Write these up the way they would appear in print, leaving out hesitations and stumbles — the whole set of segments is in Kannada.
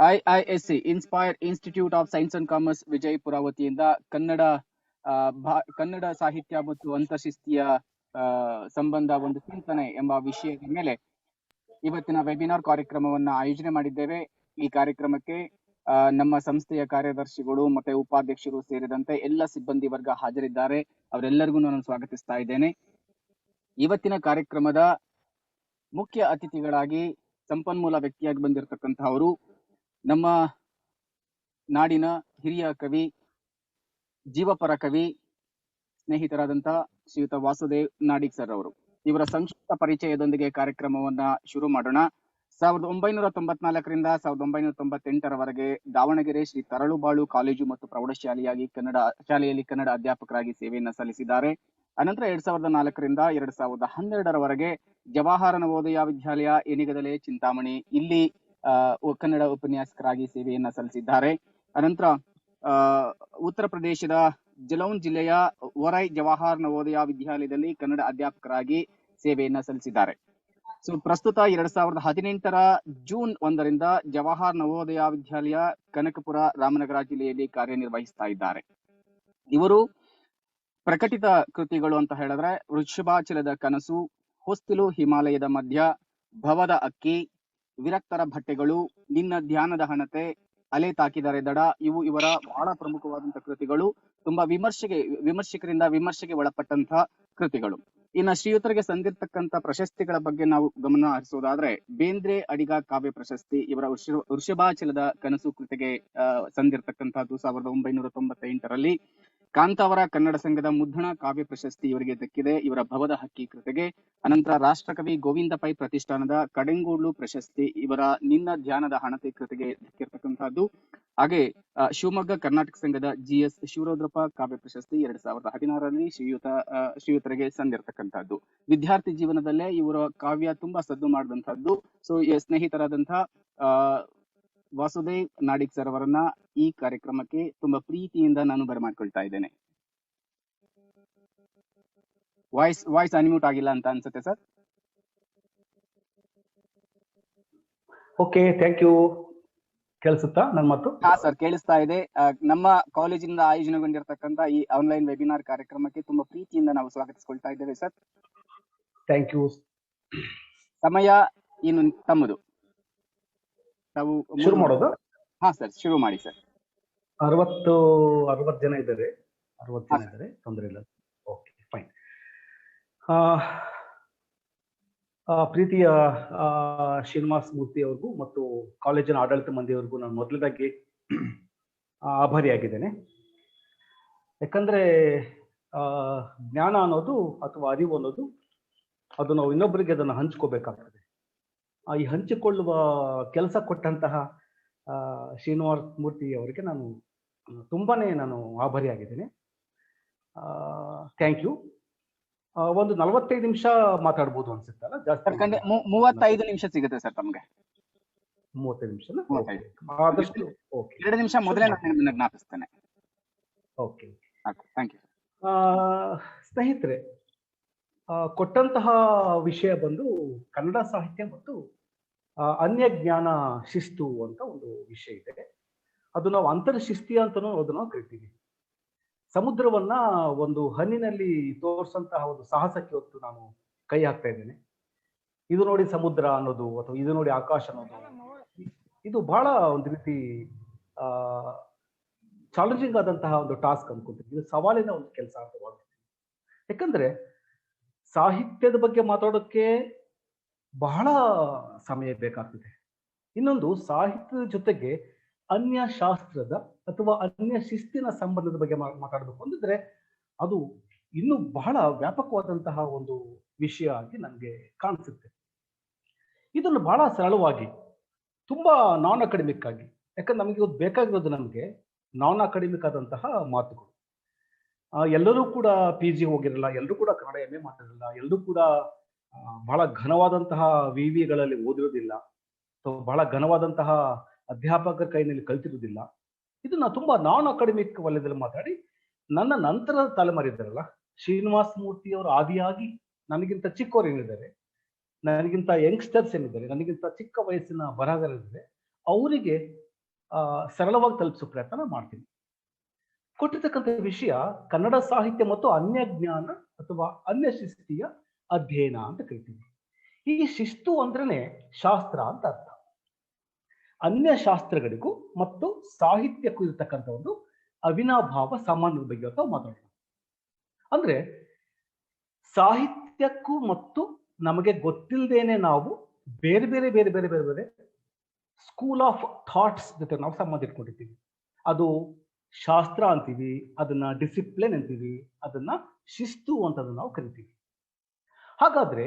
IISC inspire institute of science and commerce Vijayapura ವತಿಯಿಂದ ಕನ್ನಡ ಸಾಹಿತ್ಯ ಮತ್ತು ಅಂತರ್ಶಿಸ್ತೀಯ ಸಂಬಂಧ ಒಂದು ಚಿಂತನೆ ಎಂಬ ವಿಷಯದ ಮೇಲೆ ಇವತ್ತಿನ ವೆಬಿನಾರ್ ಕಾರ್ಯಕ್ರಮವನ್ನ ಆಯೋಜನೆ ಮಾಡಿದ್ದೇವೆ. ಈ ಕಾರ್ಯಕ್ರಮಕ್ಕೆ ನಮ್ಮ ಸಂಸ್ಥೆಯ ಕಾರ್ಯದರ್ಶಿಗಳು ಮತ್ತೆ ಉಪಾಧ್ಯಕ್ಷರು ಸೇರಿದಂತೆ ಎಲ್ಲ ಸಿಬ್ಬಂದಿ ವರ್ಗ ಹಾಜರಿದ್ದಾರೆ. ಅವರೆಲ್ಲರಿಗೂ ನಾನು ಸ್ವಾಗತಿಸ್ತಾ ಇದ್ದೇನೆ. ಇವತ್ತಿನ ಕಾರ್ಯಕ್ರಮದ ಮುಖ್ಯ ಅತಿಥಿಗಳಾಗಿ ಸಂಪನ್ಮೂಲ ವ್ಯಕ್ತಿಯಾಗಿ ಬಂದಿರತಕ್ಕಂತಹವರು ನಮ್ಮ ನಾಡಿನ ಹಿರಿಯ ಕವಿ, ಜೀವಪರ ಕವಿ, ಸ್ನೇಹಿತರಾದಂತಹ ಶ್ರೀಯುತ ವಾಸುದೇವ್ ನಾಡಿಗ್ ಸರ್ ಅವರು. ಇವರ ಸಂಕ್ಷಿಪ್ತ ಪರಿಚಯದೊಂದಿಗೆ ಕಾರ್ಯಕ್ರಮವನ್ನ ಶುರು ಮಾಡೋಣ. 1994ರಿಂದ 1998ರವರೆಗೆ ದಾವಣಗೆರೆ ಶ್ರೀ ತರಳುಬಾಳು ಕಾಲೇಜು ಮತ್ತು ಪ್ರೌಢಶಾಲೆಯಾಗಿ ಶಾಲೆಯಲ್ಲಿ ಕನ್ನಡ ಅಧ್ಯಾಪಕರಾಗಿ ಸೇವೆಯನ್ನ ಸಲ್ಲಿಸಿದ್ದಾರೆ. ಅನಂತರ 2004ರಿಂದ 2012ರವರೆಗೆ ಜವಾಹರ ನವೋದಯ ವಿದ್ಯಾಲಯ ಎನಿಗದಲೆ ಚಿಂತಾಮಣಿ ಇಲ್ಲಿ ಕನ್ನಡ ಉಪನ್ಯಾಸಕರಾಗಿ ಸೇವೆಯನ್ನ ಸಲ್ಲಿಸಿದ್ದಾರೆ. ಅನಂತರ ಉತ್ತರ ಪ್ರದೇಶದ ಜಲೌನ್ ಜಿಲ್ಲೆಯ ವರೈ ಜವಾಹರ್ ನವೋದಯ ವಿದ್ಯಾಲಯದಲ್ಲಿ ಕನ್ನಡ ಅಧ್ಯಾಪಕರಾಗಿ ಸೇವೆಯನ್ನ ಸಲ್ಲಿಸಿದ್ದಾರೆ. ಪ್ರಸ್ತುತ 2018ರ ಜೂನ್ 1ರಿಂದ ಜವಾಹರ್ ನವೋದಯ ವಿದ್ಯಾಲಯ ಕನಕಪುರ ರಾಮನಗರ ಜಿಲ್ಲೆಯಲ್ಲಿ ಕಾರ್ಯನಿರ್ವಹಿಸ್ತಾ ಇದ್ದಾರೆ. ಇವರು ಪ್ರಕಟಿತ ಕೃತಿಗಳು ಅಂತ ಹೇಳಿದ್ರೆ ವೃಷಭಾಚಲದ ಕನಸು, ಹೊಸ್ತಿಲು ಹಿಮಾಲಯದ ಮಧ್ಯ, ಭವದ ಅಕ್ಕಿ, ವಿರಕ್ತರ ಬಟ್ಟೆಗಳು, ನಿನ್ನ ಧ್ಯಾನದ ಹಣತೆ, ಅಲೆ ತಾಕಿದರೆ ದಡ ಇವು ಇವರ ಬಹಳ ಪ್ರಮುಖವಾದಂತಹ ಕೃತಿಗಳು. ತುಂಬಾ ವಿಮರ್ಶಕರಿಂದ ವಿಮರ್ಶೆಗೆ ಒಳಪಟ್ಟಂತಹ ಕೃತಿಗಳು. ಇನ್ನು ಶ್ರೀಯುತರಿಗೆ ಸಂದಿರ್ತಕ್ಕಂಥ ಪ್ರಶಸ್ತಿಗಳ ಬಗ್ಗೆ ನಾವು ಗಮನ ಹರಿಸೋದಾದ್ರೆ ಬೇಂದ್ರೆ ಅಡಿಗ ಕಾವ್ಯ ಪ್ರಶಸ್ತಿ ಇವರ ವೃಷಭಾಚಲದ ಕನಸು ಕೃತಿಗೆ ಸಂದಿರ್ತಕ್ಕಂಥದ್ದು 1998ರಲ್ಲಿ. ಕಾಂತಾವರ ಕನ್ನಡ ಸಂಘದ ಮುದ್ರಣ ಕಾವ್ಯ ಪ್ರಶಸ್ತಿ ಇವರಿಗೆ ದಕ್ಕಿದೆ ಇವರ ಭವದ ಹಕ್ಕಿ ಕೃತಿಗೆ. ಅನಂತರ ರಾಷ್ಟ್ರಕವಿ ಗೋವಿಂದ ಪೈ ಪ್ರತಿಷ್ಠಾನದ ಕಡೆಂಗೋಡ್ಲು ಪ್ರಶಸ್ತಿ ಇವರ ನಿನ್ನ ಧ್ಯಾನದ ಹಣತೆ ಕೃತಿಗೆ ದಕ್ಕಿರ್ತಕ್ಕಂಥದ್ದು. ಹಾಗೆ ಶಿವಮೊಗ್ಗ ಕರ್ನಾಟಕ ಸಂಘದ GS ಶಿವರುದ್ರಪ್ಪ ಕಾವ್ಯ ಪ್ರಶಸ್ತಿ 2016ರಲ್ಲಿ ಶ್ರೀಯುತರಿಗೆ ಸಂದಿರ್ತಕ್ಕಂಥದ್ದು. ವಿದ್ಯಾರ್ಥಿ ಜೀವನದಲ್ಲೇ ಇವರ ಕಾವ್ಯ ತುಂಬಾ ಸದ್ದು ಮಾಡಿದಂತಹದ್ದು. ಸ್ನೇಹಿತರಾದಂತಹ ವಾಸುದೇವ್ ನಾಡಿಗ್ ಸರ್ ಅವರನ್ನ ಈ ಕಾರ್ಯಕ್ರಮಕ್ಕೆ ತುಂಬಾ ಪ್ರೀತಿಯಿಂದ ನಾನು ಬರಮಾಡ್ಕೊಳ್ತಾ ಇದ್ದೇನೆ. ವಾಯ್ಸ್ ಅನ್ಮ್ಯೂಟ್ ಆಗಿಲ್ಲ ಅಂತ ಅನ್ಸುತ್ತೆ ಸರ್. Okay, thank you. ಕೇಳಿಸುತ್ತಾ ನನ್ನ ಮಾತು? ಹಾ ಸರ್, ಕೇಳಿಸ್ತಾ ಇದೆ. ನಮ್ಮ ಕಾಲೇಜಿನಿಂದ ಆಯೋಜನೆಗೊಂಡಿರ್ತಕ್ಕಂಥ ಈ ಆನ್ಲೈನ್ ವೆಬಿನಾರ್ ಕಾರ್ಯಕ್ರಮಕ್ಕೆ ತುಂಬಾ ಪ್ರೀತಿಯಿಂದ ನಾವು ಸ್ವಾಗತಿಸ್ಕೊಳ್ತಾ ಇದ್ದೇವೆ ಸರ್. Thank you. ಸಮಯ ಇನ್ನು ತಮ್ಮದು. ತಾವು ಶುರು ಮಾಡೋದು? ಹಾ ಸರ್, ಶುರು ಮಾಡಿ ಸರ್. 60 ಜನ ಇದ್ದಾರೆ. 60 ಜನ ಇದ್ದಾರೆ, ತೊಂದರೆ ಇಲ್ಲ. Okay, fine. ಪ್ರೀತಿಯ ಶ್ರೀನಿವಾಸ ಮೂರ್ತಿ ಅವ್ರಿಗೂ ಮತ್ತು ಕಾಲೇಜಿನ ಆಡಳಿತ ಮಂದಿಯವರಿಗೂ ನಾನು ಮೊದಲದಾಗಿ ಆಭಾರಿಯಾಗಿದ್ದೇನೆ. ಯಾಕಂದ್ರೆ ಜ್ಞಾನ ಅನ್ನೋದು ಅಥವಾ ಅರಿವು ಅನ್ನೋದು ಅದು ನಾವು ಇನ್ನೊಬ್ಬರಿಗೆ ಅದನ್ನು ಹಂಚ್ಕೋಬೇಕಾಗ್ತದೆ. ಈ ಹಂಚಿಕೊಳ್ಳುವ ಕೆಲಸ ಕೊಟ್ಟಂತಹ ಶ್ರೀನಿವಾಸ ಮೂರ್ತಿ ಅವರಿಗೆ ತುಂಬಾನೇ ನಾನು ಆಭಾರಿಯಾಗಿದ್ದೇನೆ. Thank you. ಒಂದು 45 ನಿಮಿಷ ಮಾತಾಡ್ಬೋದು ಅನ್ಸುತ್ತಲ್ಲ? ಜಾಸ್ತಿ 35 ನಿಮಿಷ ಸಿಗುತ್ತೆ ಸರ್ ತಮ್ಗೆ. 35 ನಿಮಿಷ ಆದಷ್ಟು. ಓಕೆ, 2 ನಿಮಿಷ ಮೊದಲೇ ನಾನು ಜ್ಞಾಪಿಸ್ತೇನೆ. Okay, thank you. ಸ್ನೇಹಿತರೆ, ಕೊಟ್ಟಂತಹ ವಿಷಯ ಬಂದು ಕನ್ನಡ ಸಾಹಿತ್ಯ ಮತ್ತು ಅನ್ಯ ಜ್ಞಾನ ಶಿಸ್ತು ಅಂತ ಒಂದು ವಿಷಯ ಇದೆ. ಅದು ನಾವು ಅಂತರ್ಶಿಸ್ತಿ ಅಂತನೂ ಅದನ್ನು ಕರಿತೀವಿ. ಸಮುದ್ರವನ್ನ ಒಂದು ಹಣ್ಣಿನಲ್ಲಿ ತೋರಿಸಂತಹ ಒಂದು ಸಾಹಸಕ್ಕೆ ಹೊತ್ತು ನಾನು ಕೈ ಹಾಕ್ತಾ ಇದ್ದೇನೆ. ಇದು ನೋಡಿ ಸಮುದ್ರ ಅನ್ನೋದು ಅಥವಾ ಇದು ನೋಡಿ ಆಕಾಶ ಅನ್ನೋದು, ಇದು ಬಹಳ ಒಂದು ರೀತಿ ಚಾಲೆಂಜಿಂಗ್ ಆದಂತಹ ಒಂದು ಟಾಸ್ಕ್ ಅನ್ಕೊಂತೀನಿ. ಇದು ಸವಾಲಿನ ಒಂದು ಕೆಲಸ ಅಂತ ಭಾವಿಸ್ತೀನಿ. ಯಾಕಂದ್ರೆ ಸಾಹಿತ್ಯದ ಬಗ್ಗೆ ಮಾತಾಡೋಕ್ಕೆ ಬಹಳ ಸಮಯ ಬೇಕಾಗ್ತದೆ. ಇನ್ನೊಂದು, ಸಾಹಿತ್ಯದ ಜೊತೆಗೆ ಅನ್ಯ ಶಾಸ್ತ್ರದ ಅಥವಾ ಅನ್ಯ ಶಿಸ್ತಿನ ಸಂಬಂಧದ ಬಗ್ಗೆ ಮಾತಾಡಬೇಕು ಅಂದಿದ್ರೆ ಅದು ಇನ್ನೂ ಬಹಳ ವ್ಯಾಪಕವಾದಂತಹ ಒಂದು ವಿಷಯ ಆಗಿ ನನಗೆ ಕಾಣಿಸುತ್ತೆ. ಇದನ್ನು ಬಹಳ ಸರಳವಾಗಿ, ತುಂಬಾ ನಾನ್ ಅಕಾಡೆಮಿಕ್ ಆಗಿ, ಯಾಕಂದ್ರೆ ನಮಗೆ ಇವತ್ತು ಬೇಕಾಗಿರೋದು ನಮಗೆ ನಾನ್ ಅಕಾಡೆಮಿಕ್ ಆದಂತಹ ಮಾತುಗಳು. ಎಲ್ಲರೂ ಕೂಡ PG ಹೋಗಿರಲ್ಲ, ಎಲ್ಲರೂ ಕೂಡ ಕನ್ನಡ MA ಮಾತಾಡಿರಲ್ಲ, ಎಲ್ಲರೂ ಕೂಡ ಬಹಳ ಘನವಾದಂತಹ ವಿವಿಗಳಲ್ಲಿ ಓದಿರೋದಿಲ್ಲ ಅಥವಾ ಬಹಳ ಘನವಾದಂತಹ ಅಧ್ಯಾಪಕರ ಕೈನಲ್ಲಿ ಕಲ್ತಿರುವುದಿಲ್ಲ. ಇದನ್ನ ತುಂಬಾ ನಾನ್ ಅಕಾಡೆಮಿಕ್ ವಲಯದಲ್ಲಿ ಮಾತಾಡಿ ನನ್ನ ನಂತರ ತಲೆಮಾರಿದ್ದಾರಲ್ಲ ಶ್ರೀನಿವಾಸ ಮೂರ್ತಿ ಅವರು ಆದಿಯಾಗಿ ನನಗಿಂತ ಚಿಕ್ಕವರು ಏನಿದ್ದಾರೆ, ನನಗಿಂತ ಯಂಗ್ಸ್ಟರ್ಸ್ ಏನಿದ್ದಾರೆ, ನನಗಿಂತ ಚಿಕ್ಕ ವಯಸ್ಸಿನ ಬರಹಗಾರರಿದ್ದಾರೆ, ಅವರಿಗೆ ಸರಳವಾಗಿ ತಲುಪಿಸೋ ಪ್ರಯತ್ನ ಮಾಡ್ತೀನಿ. ಕೊಟ್ಟಿರ್ತಕ್ಕಂಥ ವಿಷಯ ಕನ್ನಡ ಸಾಹಿತ್ಯ ಮತ್ತು ಅನ್ಯ ಜ್ಞಾನ ಅಥವಾ ಅನ್ಯ ಶಿಸ್ತಿಯ ಅಧ್ಯಯನ ಅಂತ ಕರಿತೀವಿ. ಈ ಶಿಸ್ತು ಅಂದ್ರೇನೆ ಶಾಸ್ತ್ರ ಅಂತ ಅರ್ಥ. ಅನ್ಯ ಶಾಸ್ತ್ರಗಳಿಗೂ ಮತ್ತು ಸಾಹಿತ್ಯಕ್ಕೂ ಇರತಕ್ಕಂಥ ಒಂದು ಅವಿನಾಭಾವ ಸಂಬಂಧದ ಬಗ್ಗೆ ಅಂತ ಮಾತಾಡೋಣ. ಅಂದ್ರೆ ಸಾಹಿತ್ಯಕ್ಕೂ ಮತ್ತು ನಮಗೆ ಗೊತ್ತಿಲ್ಲದೇನೆ ನಾವು ಬೇರೆ ಬೇರೆ ಬೇರೆ ಬೇರೆ ಬೇರೆ ಬೇರೆ ಸ್ಕೂಲ್ ಆಫ್ ಥಾಟ್ಸ್ ಜೊತೆ ನಾವು ಸಂಬಂಧ ಇಟ್ಕೊಂಡಿರ್ತೀವಿ. ಅದು ಶಾಸ್ತ್ರ ಅಂತೀವಿ, ಅದನ್ನ ಡಿಸಿಪ್ಲಿನ್ ಅಂತೀವಿ, ಅದನ್ನ ಶಿಸ್ತು ಅಂತ ನಾವು ಕರಿತೀವಿ. ಹಾಗಾದ್ರೆ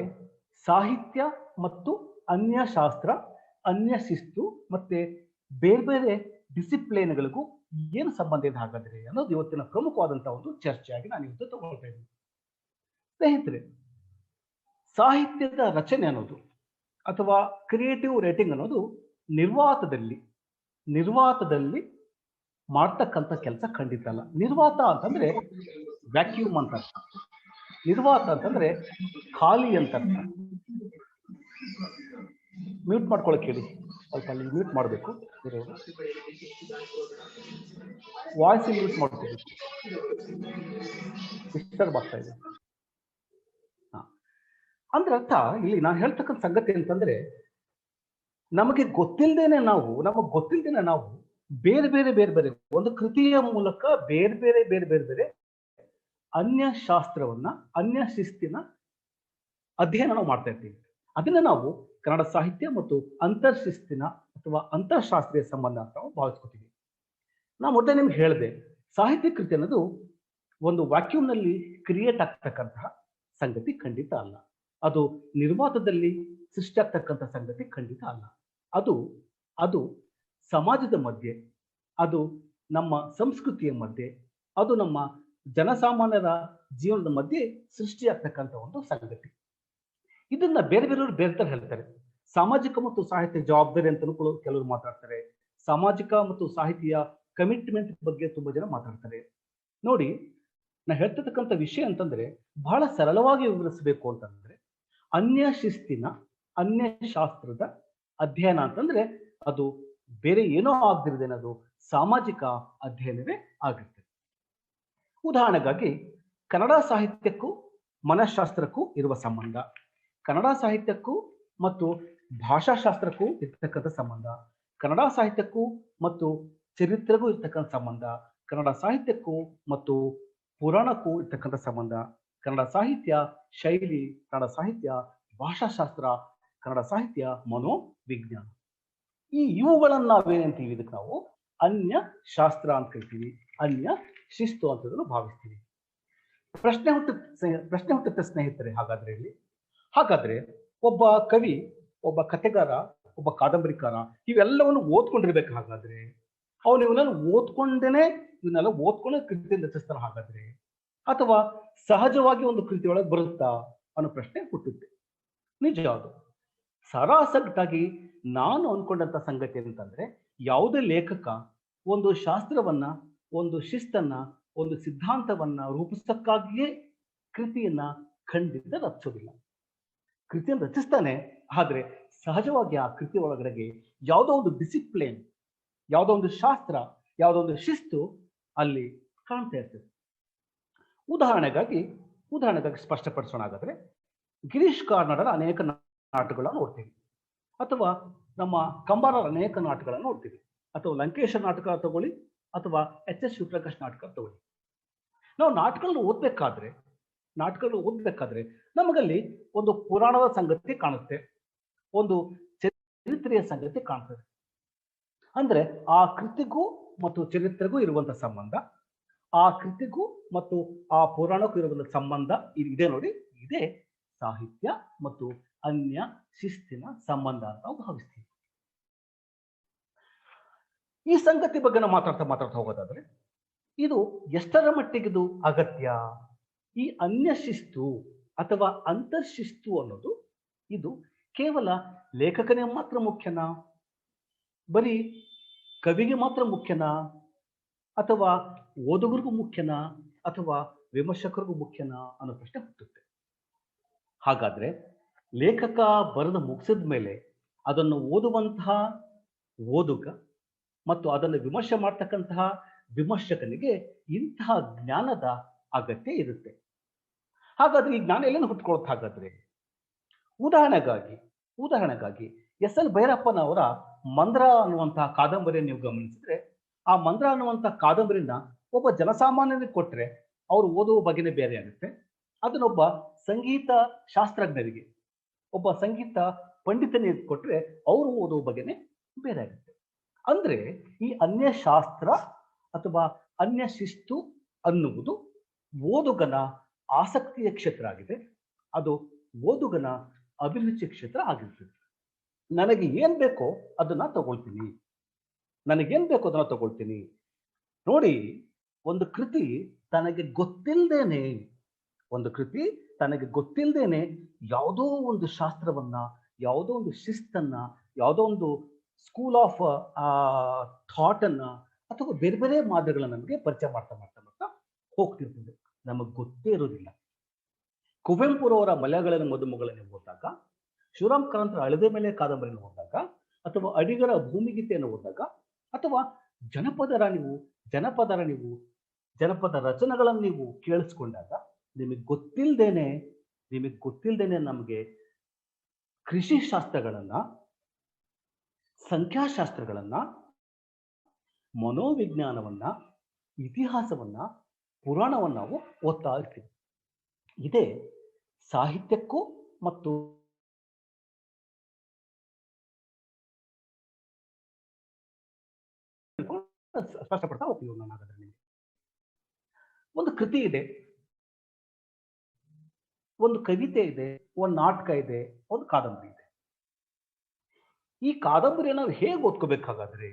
ಸಾಹಿತ್ಯ ಮತ್ತು ಅನ್ಯ ಶಾಸ್ತ್ರ, ಅನ್ಯ ಶಿಸ್ತು ಮತ್ತೆ ಬೇರೆ ಬೇರೆ ಡಿಸಿಪ್ಲಿನ್ಗಳಿಗೂ ಏನು ಸಂಬಂಧ ಇದೆ ಹಾಗಾದ್ರೆ ಅನ್ನೋದು ಇವತ್ತಿನ ಪ್ರಮುಖವಾದಂತಹ ಒಂದು ಚರ್ಚೆಯಾಗಿ ನಾನು ಇವತ್ತು ತಗೊಳ್ತಾ ಇದ್ದೀನಿ. ಸ್ನೇಹಿತರೆ, ಸಾಹಿತ್ಯದ ರಚನೆ ಅನ್ನೋದು ಅಥವಾ ಕ್ರಿಯೇಟಿವ್ ರೈಟಿಂಗ್ ಅನ್ನೋದು ನಿರ್ವಾತದಲ್ಲಿ ಮಾಡ್ತಕ್ಕಂಥ ಕೆಲಸ ಖಂಡಿತ ಅಲ್ಲ. ನಿರ್ವಾತ ಅಂತಂದ್ರೆ ವ್ಯಾಕ್ಯೂಮ್ ಅಂತ ಅರ್ಥ. ನಿರ್ವಾತ ಅಂತಂದ್ರೆ ಖಾಲಿ ಅಂತ ಅರ್ಥ. ಮ್ಯೂಟ್ ಮಾಡ್ಕೊಳಕ್ ಹೇಳಿ, ಸ್ವಲ್ಪ ಅಲ್ಲಿ ಮ್ಯೂಟ್ ಮಾಡಬೇಕು, ವಾಯ್ಸ್ ಮ್ಯೂಟ್ ಮಾಡ್ಕೋಬೇಕು, ಡಿಸ್ಟರ್ಬ್ ಆಗ್ತಾ ಇದೆ. ಅಂದ್ರೆ ಅರ್ಥ ಇಲ್ಲಿ ನಾನು ಹೇಳ್ತಕ್ಕಂಥ ಸಂಗತಿ ಅಂತಂದ್ರೆ ನಮಗೆ ಗೊತ್ತಿಲ್ಲದೇನೆ ನಾವು ಬೇರೆ ಬೇರೆ ಬೇರೆ ಬೇರೆ ಒಂದು ಕೃತಿಯ ಮೂಲಕ ಬೇರೆ ಬೇರೆ ಬೇರೆ ಬೇರೆ ಬೇರೆ ಅನ್ಯ ಶಾಸ್ತ್ರವನ್ನ, ಅನ್ಯ ಶಿಸ್ತಿನ ಅಧ್ಯಯನ ನಾವು ಮಾಡ್ತಾ ಇರ್ತೀವಿ. ಅದನ್ನ ನಾವು ಕನ್ನಡ ಸಾಹಿತ್ಯ ಮತ್ತು ಅಂತರ್ಶಿಸ್ತಿನ ಅಥವಾ ಅಂತರ್ಶಾಸ್ತ್ರೀಯ ಸಂಬಂಧ ಅಂತ ನಾವು ಭಾವಿಸ್ಕೊತೀವಿ. ನಾ ಮೊದಲೇ ನಿಮ್ಗೆ ಹೇಳಿದೆ, ಸಾಹಿತ್ಯ ಕೃತಿ ಅನ್ನೋದು ಒಂದು ವ್ಯಾಕ್ಯೂಮ್ನಲ್ಲಿ ಕ್ರಿಯೇಟ್ ಆಗ್ತಕ್ಕಂತಹ ಸಂಗತಿ ಖಂಡಿತ ಅಲ್ಲ. ಅದು ನಿರ್ವಾತದಲ್ಲಿ ಸೃಷ್ಟಿಯಾಗ್ತಕ್ಕಂಥ ಸಂಗತಿ ಖಂಡಿತ ಅಲ್ಲ. ಅದು ಸಮಾಜದ ಮಧ್ಯೆ, ಅದು ನಮ್ಮ ಸಂಸ್ಕೃತಿಯ ಮಧ್ಯೆ, ಅದು ನಮ್ಮ ಜನಸಾಮಾನ್ಯರ ಜೀವನದ ಮಧ್ಯೆ ಸೃಷ್ಟಿಯಾಗ್ತಕ್ಕಂಥ ಒಂದು ಸಂಗತಿ. ಇದನ್ನ ಬೇರೆ ಬೇರೆಯವರು ಬೇರೆ ತರ ಹೇಳ್ತಾರೆ. ಸಾಮಾಜಿಕ ಮತ್ತು ಸಾಹಿತ್ಯ ಜವಾಬ್ದಾರಿ ಅಂತಲೂ ಕೆಲವರು ಮಾತಾಡ್ತಾರೆ. ಸಾಮಾಜಿಕ ಮತ್ತು ಸಾಹಿತ್ಯ ಕಮಿಟ್ಮೆಂಟ್ ಬಗ್ಗೆ ತುಂಬಾ ಜನ ಮಾತಾಡ್ತಾರೆ. ನೋಡಿ, ನಾ ಹೇಳ್ತಿರ್ತಕ್ಕಂಥ ವಿಷಯ ಅಂತಂದ್ರೆ ಬಹಳ ಸರಳವಾಗಿ ವಿವರಿಸಬೇಕು ಅಂತಂದ್ರೆ, ಅನ್ಯ ಶಿಸ್ತಿನ, ಅನ್ಯ ಶಾಸ್ತ್ರದ ಅಧ್ಯಯನ ಅಂತಂದ್ರೆ ಅದು ಬೇರೆ ಏನೋ ಆಗದಿರದೇನದು ಸಾಮಾಜಿಕ ಅಧ್ಯಯನವೇ ಆಗಿರ್ತದೆ. ಉದಾಹರಣೆಗಾಗಿ ಕನ್ನಡ ಸಾಹಿತ್ಯಕ್ಕೂ ಮನಃಶಾಸ್ತ್ರಕ್ಕೂ ಇರುವ ಸಂಬಂಧ, ಕನ್ನಡ ಸಾಹಿತ್ಯಕ್ಕೂ ಮತ್ತು ಭಾಷಾಶಾಸ್ತ್ರಕ್ಕೂ ಇರ್ತಕ್ಕಂಥ ಸಂಬಂಧ, ಕನ್ನಡ ಸಾಹಿತ್ಯಕ್ಕೂ ಮತ್ತು ಚರಿತ್ರೆಗೂ ಇರ್ತಕ್ಕಂಥ ಸಂಬಂಧ, ಕನ್ನಡ ಸಾಹಿತ್ಯಕ್ಕೂ ಮತ್ತು ಪುರಾಣಕ್ಕೂ ಇರ್ತಕ್ಕಂಥ ಸಂಬಂಧ, ಕನ್ನಡ ಸಾಹಿತ್ಯ ಶೈಲಿ, ಕನ್ನಡ ಸಾಹಿತ್ಯ ಭಾಷಾಶಾಸ್ತ್ರ, ಕನ್ನಡ ಸಾಹಿತ್ಯ ಮನೋವಿಜ್ಞಾನ. ಇವುಗಳನ್ನ ನಾವೇನಂತೀವಿ, ಇದಕ್ಕೆ ನಾವು ಅನ್ಯ ಶಾಸ್ತ್ರ ಅಂತ ಕರಿತೀವಿ, ಅನ್ಯ ಶಿಸ್ತು ಅಂತದನ್ನು ಭಾವಿಸ್ತೀವಿ. ಪ್ರಶ್ನೆ ಹುಟ್ಟುತ್ತೆ ಸ್ನೇಹಿತರೆ, ಹಾಗಾದ್ರೆ ಒಬ್ಬ ಕವಿ, ಒಬ್ಬ ಕಥೆಗಾರ, ಒಬ್ಬ ಕಾದಂಬರಿಕಾರ ಇವೆಲ್ಲವನ್ನು ಓದ್ಕೊಂಡಿರ್ಬೇಕು. ಹಾಗಾದ್ರೆ ಅವನು ಇವನ್ನೆಲ್ಲ ಓದ್ಕೊಂಡೇ ಕೃತಿಯನ್ನು ರಚಿಸ್ತಾರ ಹಾಗಾದ್ರೆ, ಅಥವಾ ಸಹಜವಾಗಿ ಒಂದು ಕೃತಿ ಒಳಗೆ ಬರುತ್ತಾ ಅನ್ನೋ ಪ್ರಶ್ನೆ ಹುಟ್ಟುತ್ತೆ. ನಿಜ, ಅದು ಸರಾಸಗಟಾಗಿ ನಾನು ಅನ್ಕೊಂಡಂತ ಸಂಗತಿ ಅಂತಂದ್ರೆ, ಯಾವುದೇ ಲೇಖಕ ಒಂದು ಶಾಸ್ತ್ರವನ್ನ, ಒಂದು ಶಿಸ್ತನ್ನ, ಒಂದು ಸಿದ್ಧಾಂತವನ್ನ ರೂಪಿಸಕ್ಕಾಗಿಯೇ ಕೃತಿಯನ್ನ ಖಂಡಿತ ರಚಿಸೋದಿಲ್ಲ. ಕೃತಿಯನ್ನು ರಚಿಸ್ತಾನೆ, ಆದ್ರೆ ಸಹಜವಾಗಿ ಆ ಕೃತಿ ಒಳಗಡೆಗೆ ಯಾವುದೋ ಒಂದು ಡಿಸಿಪ್ಲಿನ್, ಯಾವುದೋ ಒಂದು ಶಾಸ್ತ್ರ, ಯಾವುದೋ ಒಂದು ಶಿಸ್ತು ಅಲ್ಲಿ ಕಾಣ್ತಾ ಇರ್ತದೆ. ಉದಾಹರಣೆಗಾಗಿ ಸ್ಪಷ್ಟಪಡಿಸೋಣ. ಹಾಗಾದ್ರೆ ಗಿರೀಶ್ ಕಾರ್ನಾಡರ ಅನೇಕ ನಾಟಕಗಳನ್ನ ನೋಡ್ತೀವಿ, ಅಥವಾ ನಮ್ಮ ಕಂಬಾರರ ಅನೇಕ ನಾಟಕಗಳನ್ನು ನೋಡ್ತೀವಿ, ಅಥವಾ ಲಂಕೇಶ್ ನಾಟಕ ತಗೊಳ್ಳಿ, ಅಥವಾ ಎಚ್.ಎಸ್. ಶಿವಪ್ರಕಾಶ್ ನಾಟಕ ತಗೊಳ್ಳಿ. ನಾವು ನಾಟಕಗಳನ್ನು ಓದ್ಬೇಕಾದ್ರೆ ನಮಗಲ್ಲಿ ಒಂದು ಪುರಾಣದ ಸಂಗತಿ ಕಾಣುತ್ತೆ, ಒಂದು ಚರಿತ್ರೆಯ ಸಂಗತಿ ಕಾಣ್ತದೆ. ಅಂದ್ರೆ ಆ ಕೃತಿಗೂ ಮತ್ತು ಚರಿತ್ರೆಗೂ ಇರುವಂತಹ ಸಂಬಂಧ, ಆ ಕೃತಿಗೂ ಮತ್ತು ಆ ಪುರಾಣಕ್ಕೂ ಇರುವಂತಹ ಸಂಬಂಧ ಇದೆ. ನೋಡಿ, ಇದೇ ಸಾಹಿತ್ಯ ಮತ್ತು ಅನ್ಯ ಶಿಸ್ತಿನ ಸಂಬಂಧ ಅಂತ ನಾವು ಭಾವಿಸ್ತೀವಿ. ಈ ಸಂಗತಿ ಬಗ್ಗೆ ನಾವು ಮಾತಾಡ್ತಾ ಹೋಗೋದಾದ್ರೆ, ಇದು ಎಷ್ಟರ ಮಟ್ಟಿಗಿದು ಅಗತ್ಯ? ಈ ಅನ್ಯ ಶಿಸ್ತು ಅಥವಾ ಅಂತರ್ಶಿಸ್ತು ಅನ್ನೋದು ಇದು ಕೇವಲ ಲೇಖಕನಿಗೆ ಮಾತ್ರ ಮುಖ್ಯನಾ, ಬರೀ ಕವಿಗೆ ಮಾತ್ರ ಮುಖ್ಯನಾ, ಅಥವಾ ಓದುಗರಿಗೂ ಮುಖ್ಯನಾ, ಅಥವಾ ವಿಮರ್ಶಕರಿಗೂ ಮುಖ್ಯನಾ ಅನ್ನೋ ಪ್ರಶ್ನೆ ಹುಟ್ಟುತ್ತೆ. ಹಾಗಾದ್ರೆ ಲೇಖಕ ಬರೆದು ಮುಗಿಸಿದ ಮೇಲೆ ಅದನ್ನು ಓದುವಂತಹ ಓದುಗ ಮತ್ತು ಅದನ್ನು ವಿಮರ್ಶೆ ಮಾಡ್ತಕ್ಕಂತಹ ವಿಮರ್ಶಕನಿಗೆ ಇಂತಹ ಜ್ಞಾನದ ಅಗತ್ಯ ಇರುತ್ತೆ. ಹಾಗಾದ್ರೆ ಈ ಜ್ಞಾನ ಎಲ್ಲಿಂದ ಹುಟ್ಕೊಳ್ತಾ ಹಾಗಾದ್ರೆ? ಉದಾಹರಣೆಗಾಗಿ ಎಸ್ ಎಲ್ ಭೈರಪ್ಪನವರ ಮಂದ್ರ ಅನ್ನುವಂತಹ ಕಾದಂಬರಿಯನ್ನು ನೀವು ಗಮನಿಸಿದ್ರೆ, ಆ ಮಂದ್ರ ಅನ್ನುವಂತಹ ಕಾದಂಬರಿನ ಒಬ್ಬ ಜನಸಾಮಾನ್ಯನಿಗೆ ಕೊಟ್ರೆ ಅವರು ಓದುವ ಬಗೆನೇ ಬೇರೆ ಆಗುತ್ತೆ. ಅದನ್ನೊಬ್ಬ ಸಂಗೀತ ಶಾಸ್ತ್ರಜ್ಞರಿಗೆ, ಒಬ್ಬ ಸಂಗೀತ ಪಂಡಿತನಿಗೆ ಕೊಟ್ರೆ ಅವರು ಓದುವ ಬಗೆನೇ ಬೇರೆ ಆಗುತ್ತೆ. ಅಂದ್ರೆ ಈ ಅನ್ಯ ಶಾಸ್ತ್ರ ಅಥವಾ ಅನ್ಯ ಶಿಸ್ತು ಅನ್ನುವುದು ಓದುಗನ ಆಸಕ್ತಿಯ ಕ್ಷೇತ್ರ ಆಗಿದೆ. ಅದು ಓದುಗನ ಅಭಿರುಚಿ ಕ್ಷೇತ್ರ ಆಗಿರ್ತದೆ. ನನಗೆ ಏನ್ ಬೇಕೋ ಅದನ್ನ ತಗೊಳ್ತೀನಿ, ನನಗೇನ್ ಬೇಕೋ ಅದನ್ನ ತಗೊಳ್ತೀನಿ. ನೋಡಿ, ಒಂದು ಕೃತಿ ತನಗೆ ಗೊತ್ತಿಲ್ದೇನೆ ಯಾವುದೋ ಒಂದು ಶಾಸ್ತ್ರವನ್ನ, ಯಾವುದೋ ಒಂದು ಶಿಸ್ತನ್ನ, ಯಾವುದೋ ಒಂದು ಸ್ಕೂಲ್ ಆಫ್ ಥಾಟ್ ಅನ್ನ ಅಥವಾ ಬೇರೆ ಬೇರೆ ಮಾದರಿಗಳನ್ನ ನಮಗೆ ಪರಿಚಯ ಮಾಡ್ತಾ ಹೋಗ್ತಿರ್ತದೆ. ನಮಗೆ ಗೊತ್ತೇ ಇರೋದಿಲ್ಲ. ಕುವೆಂಪುರವರ ಮಲೆಯಾಳದ ಮದುಮಗಳನ್ನು ಓದಿದಾಗ, ಶಿವರಾಮ್ ಕಾರಂತರ ಹಳದೆ ಮೇಲೆ ಕಾದಂಬರಿಯನ್ನು ಓದಿದಾಗ, ಅಥವಾ ಅಡಿಗರ ಭೂಮಿಗೀತೆಯನ್ನು ಓದಿದಾಗ, ಅಥವಾ ಜನಪದ ರಚನೆಗಳನ್ನು ನೀವು ಕೇಳಿಸ್ಕೊಂಡಾಗ ನಿಮಗೆ ಗೊತ್ತಿಲ್ದೇನೆ ನಮಗೆ ಕೃಷಿ ಶಾಸ್ತ್ರಗಳನ್ನ, ಸಂಖ್ಯಾಶಾಸ್ತ್ರಗಳನ್ನ, ಮನೋವಿಜ್ಞಾನವನ್ನ, ಇತಿಹಾಸವನ್ನ, ಪುರಾಣವನ್ನ ನಾವು ಓದ್ತಾ ಇರ್ತೀವಿ. ಇದೇ ಸಾಹಿತ್ಯಕ್ಕೂ ಮತ್ತು ಸ್ಪಷ್ಟಪಡ್ತಾ ಹೋಗ್ತೀವಿ. ನಾನು ಹಾಗಾದ್ರೆ ನಿಮಗೆ ಒಂದು ಕೃತಿ ಇದೆ, ಒಂದು ಕವಿತೆ ಇದೆ, ಒಂದು ನಾಟಕ ಇದೆ, ಒಂದು ಕಾದಂಬರಿ ಇದೆ. ಈ ಕಾದಂಬರಿಯನ್ನು ನಾವು ಹೇಗೆ ಓದ್ಕೋಬೇಕಾಗಾದ್ರೆ,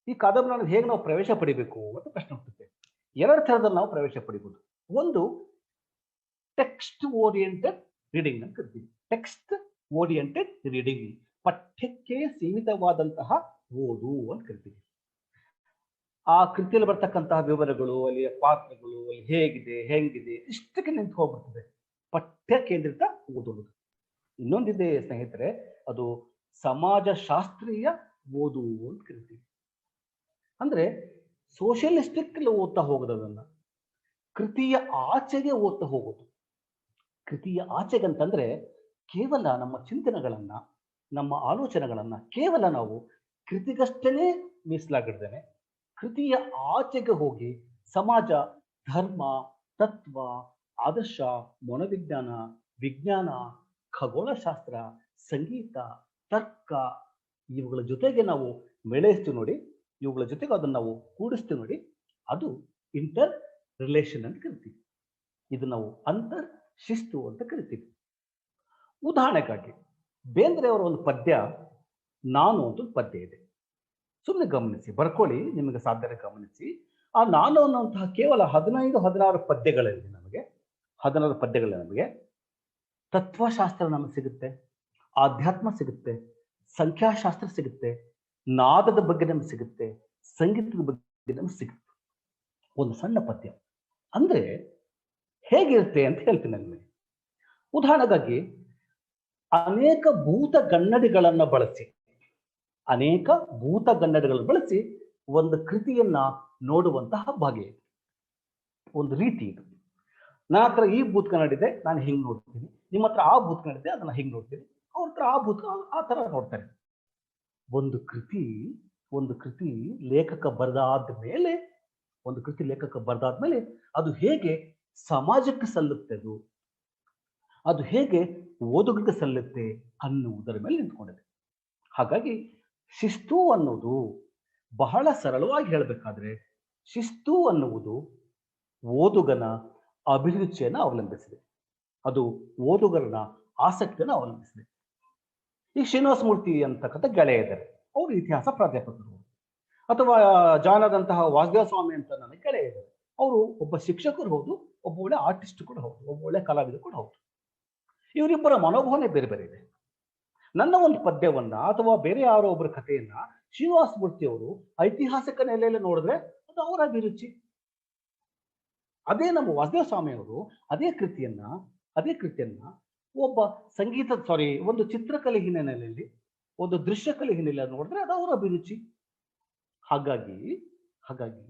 ಈ ಕಾದಂಬರಿಯನ್ನು ಹೇಗೆ ನಾವು ಪ್ರವೇಶ ಪಡಿಬೇಕು ಅಂತ ಪ್ರಶ್ನೆ ಹುಟ್ಟುತ್ತೆ. ಎರಡು ಥರದಲ್ಲಿ ನಾವು ಪ್ರವೇಶ ಪಡಿಬಹುದು. ಒಂದು ಟೆಕ್ಸ್ಟ್ ಓರಿಯೆಂಟೆಡ್ ರೀಡಿಂಗ್ ಅಂತ ಕರಿತೀವಿ. ಟೆಕ್ಸ್ಟ್ ಓರಿಯೆಂಟೆಡ್ ರೀಡಿಂಗ್, ಪಠ್ಯಕ್ಕೆ ಸೀಮಿತವಾದಂತಹ ಓದು ಅಂತ ಕರಿತೀವಿ. ಆ ಕೃತಿಯಲ್ಲಿ ಬರ್ತಕ್ಕಂತಹ ವಿವರಗಳು, ಅಲ್ಲಿಯ ಪಾತ್ರಗಳು, ಅಲ್ಲಿ ಹೆಂಗಿದೆ ಇಷ್ಟಕ್ಕೆ ನಿಂತು ಹೋಗ್ಬಿಡ್ತದೆ. ಪಠ್ಯ ಕೇಂದ್ರಿತ ಓದುವುದು. ಇನ್ನೊಂದಿದೆ ಸ್ನೇಹಿತರೆ, ಅದು ಸಮಾಜಶಾಸ್ತ್ರೀಯ ಓದು ಅಂತ ಕರಿತೀವಿ. ಅಂದ್ರೆ ಸೋಷಿಯಲಿಸ್ಟಿಕ್ ಓದ್ತಾ ಹೋಗೋದನ್ನ, ಕೃತಿಯ ಆಚೆಗೆ ಓದ್ತಾ ಹೋಗೋದು. ಕೃತಿಯ ಆಚೆಗೆ ಅಂತಂದ್ರೆ ಕೇವಲ ನಮ್ಮ ಚಿಂತನೆಗಳನ್ನ, ನಮ್ಮ ಆಲೋಚನೆಗಳನ್ನ ಕೇವಲ ನಾವು ಕೃತಿಗಷ್ಟೇ ಮೀಸಲಾಗಿಡ್ದೇನೆ ಕೃತಿಯ ಆಚೆಗೆ ಹೋಗಿ ಸಮಾಜ, ಧರ್ಮ, ತತ್ವ, ಆದರ್ಶ, ಮನೋವಿಜ್ಞಾನ, ವಿಜ್ಞಾನ, ಖಗೋಳಶಾಸ್ತ್ರ, ಸಂಗೀತ, ತರ್ಕ ಇವುಗಳ ಜೊತೆಗೆ ನಾವು ಮೇಳೈಸ್ತೀವಿ ನೋಡಿ, ಇವುಗಳ ಜೊತೆಗೆ ಅದನ್ನು ನಾವು ಕೂಡಿಸ್ತೀವಿ ನೋಡಿ, ಅದು ಇಂಟರ್ ರಿಲೇಷನ್ ಅಂತ ಕರಿತೀವಿ. ಇದು ನಾವು ಅಂತರ್ ಶಿಸ್ತು ಅಂತ ಕರಿತೀವಿ. ಉದಾಹರಣೆಗಾಗಿ ಬೇಂದ್ರೆ ಅವರ ಒಂದು ಪದ್ಯ ನಾನು ಅಂತ ಒಂದು ಪದ್ಯ ಇದೆ. ಸುಮ್ಮನೆ ಗಮನಿಸಿ, ಬರ್ಕೊಳ್ಳಿ, ನಿಮಗೆ ಸಾಧ್ಯ ಗಮನಿಸಿ. ಆ ನಾನು ಅನ್ನುವಂತಹ ಕೇವಲ 15-16 ಪದ್ಯಗಳಲ್ಲಿ ನಮಗೆ ತತ್ವಶಾಸ್ತ್ರ ನಮಗೆ ಸಿಗುತ್ತೆ, ಆಧ್ಯಾತ್ಮ ಸಿಗುತ್ತೆ, ಸಂಖ್ಯಾಶಾಸ್ತ್ರ ಸಿಗುತ್ತೆ, ನಾದದ ಬಗ್ಗೆ ನಮಗೆ ಸಿಗುತ್ತೆ, ಸಂಗೀತದ ಬಗ್ಗೆ ನಮಗೆ ಸಿಗುತ್ತೆ. ಒಂದು ಸಣ್ಣ ಪದ್ಯ ಅಂದ್ರೆ ಹೇಗಿರುತ್ತೆ ಅಂತ ಹೇಳ್ತೀನಿ ನನಗೆ. ಉದಾಹರಣೆಗಾಗಿ ಅನೇಕ ಭೂತಗನ್ನಡಿಗಳನ್ನು ಬಳಸಿ ಒಂದು ಕೃತಿಯನ್ನ ನೋಡುವಂತಹ ಬಗೆ, ಒಂದು ರೀತಿ ಇದು. ನನ್ನ ಹತ್ರ ಈ ಭೂತ ಕನ್ನಡ ಇದೆ, ನಾನು ಹಿಂಗ್ ನೋಡ್ತೀನಿ. ನಿಮ್ಮ ಹತ್ರ ಆ ಭೂತ ಕನ್ನಡ ಇದೆ, ಅದನ್ನ ಹಿಂಗ್ ನೋಡ್ತೀನಿ. ಅವ್ರ ಹತ್ರ ಆ ತರ ನೋಡ್ತಾರೆ. ಒಂದು ಕೃತಿ ಲೇಖಕ ಬರೆದಾದ ಮೇಲೆ ಅದು ಹೇಗೆ ಸಮಾಜಕ್ಕೆ ಸಲ್ಲುತ್ತೆ, ಅದು ಹೇಗೆ ಓದುಗರಿಗೆ ಸಲ್ಲುತ್ತೆ ಅನ್ನುವುದರ ಮೇಲೆ ನಿಂತ್ಕೊಂಡಿದೆ. ಹಾಗಾಗಿ ಶಿಸ್ತು ಅನ್ನೋದು, ಬಹಳ ಸರಳವಾಗಿ ಹೇಳಬೇಕಾದ್ರೆ, ಶಿಸ್ತು ಅನ್ನುವುದು ಓದುಗನ ಅಭಿರುಚಿಯನ್ನು ಅವಲಂಬಿಸಿದೆ. ಅದು ಓದುಗರನ ಆಸಕ್ತಿಯನ್ನು ಅವಲಂಬಿಸಿದೆ. ಈ ಶ್ರೀನಿವಾಸ ಮೂರ್ತಿ ಅಂತಕ್ಕಂಥ ಗೆಳೆಯ ಇದ್ದಾರೆ, ಅವರು ಇತಿಹಾಸ ಪ್ರಾಧ್ಯಾಪಕರು. ಅಥವಾ ಜಾನದಂತಹ ವಾಸುದೇವ ಸ್ವಾಮಿ ಅಂತ ನನಗೆ ಗೆಳೆಯ ಇದ್ದಾರೆ, ಅವರು ಒಬ್ಬ ಶಿಕ್ಷಕರು ಹೌದು, ಒಬ್ಬ ಒಳ್ಳೆ ಆರ್ಟಿಸ್ಟ್ ಕೂಡ ಹೌದು, ಒಬ್ಬ ಒಳ್ಳೆ ಕಲಾವಿದ ಕೂಡ ಹೌದು. ಇವರಿಬ್ಬರ ಮನೋಭಾವನೆ ಬೇರೆ ಬೇರೆ ಇದೆ. ನನ್ನ ಒಂದು ಪದ್ಯವನ್ನ ಅಥವಾ ಬೇರೆ ಯಾರೋ ಒಬ್ಬರ ಕಥೆಯನ್ನ ಶ್ರೀನಿವಾಸ ಮೂರ್ತಿ ಅವರು ಐತಿಹಾಸಿಕ ನೆಲೆಯಲ್ಲಿ ನೋಡಿದ್ರೆ ಅದು ಅವರ ಅಭಿರುಚಿ. ಅದೇ ನಮ್ಮ ವಾಸುದೇವ ಸ್ವಾಮಿ ಅವರು ಅದೇ ಕೃತಿಯನ್ನ ಒಂದು ಚಿತ್ರಕಲೆ ಹಿನ್ನೆಲೆಯಲ್ಲಿ, ಒಂದು ದೃಶ್ಯಕಲೆ ಹಿನ್ನೆಲೆ ನೋಡಿದ್ರೆ ಅದು ಅವರ ಅಭಿರುಚಿ. ಹಾಗಾಗಿ ಹಾಗಾಗಿ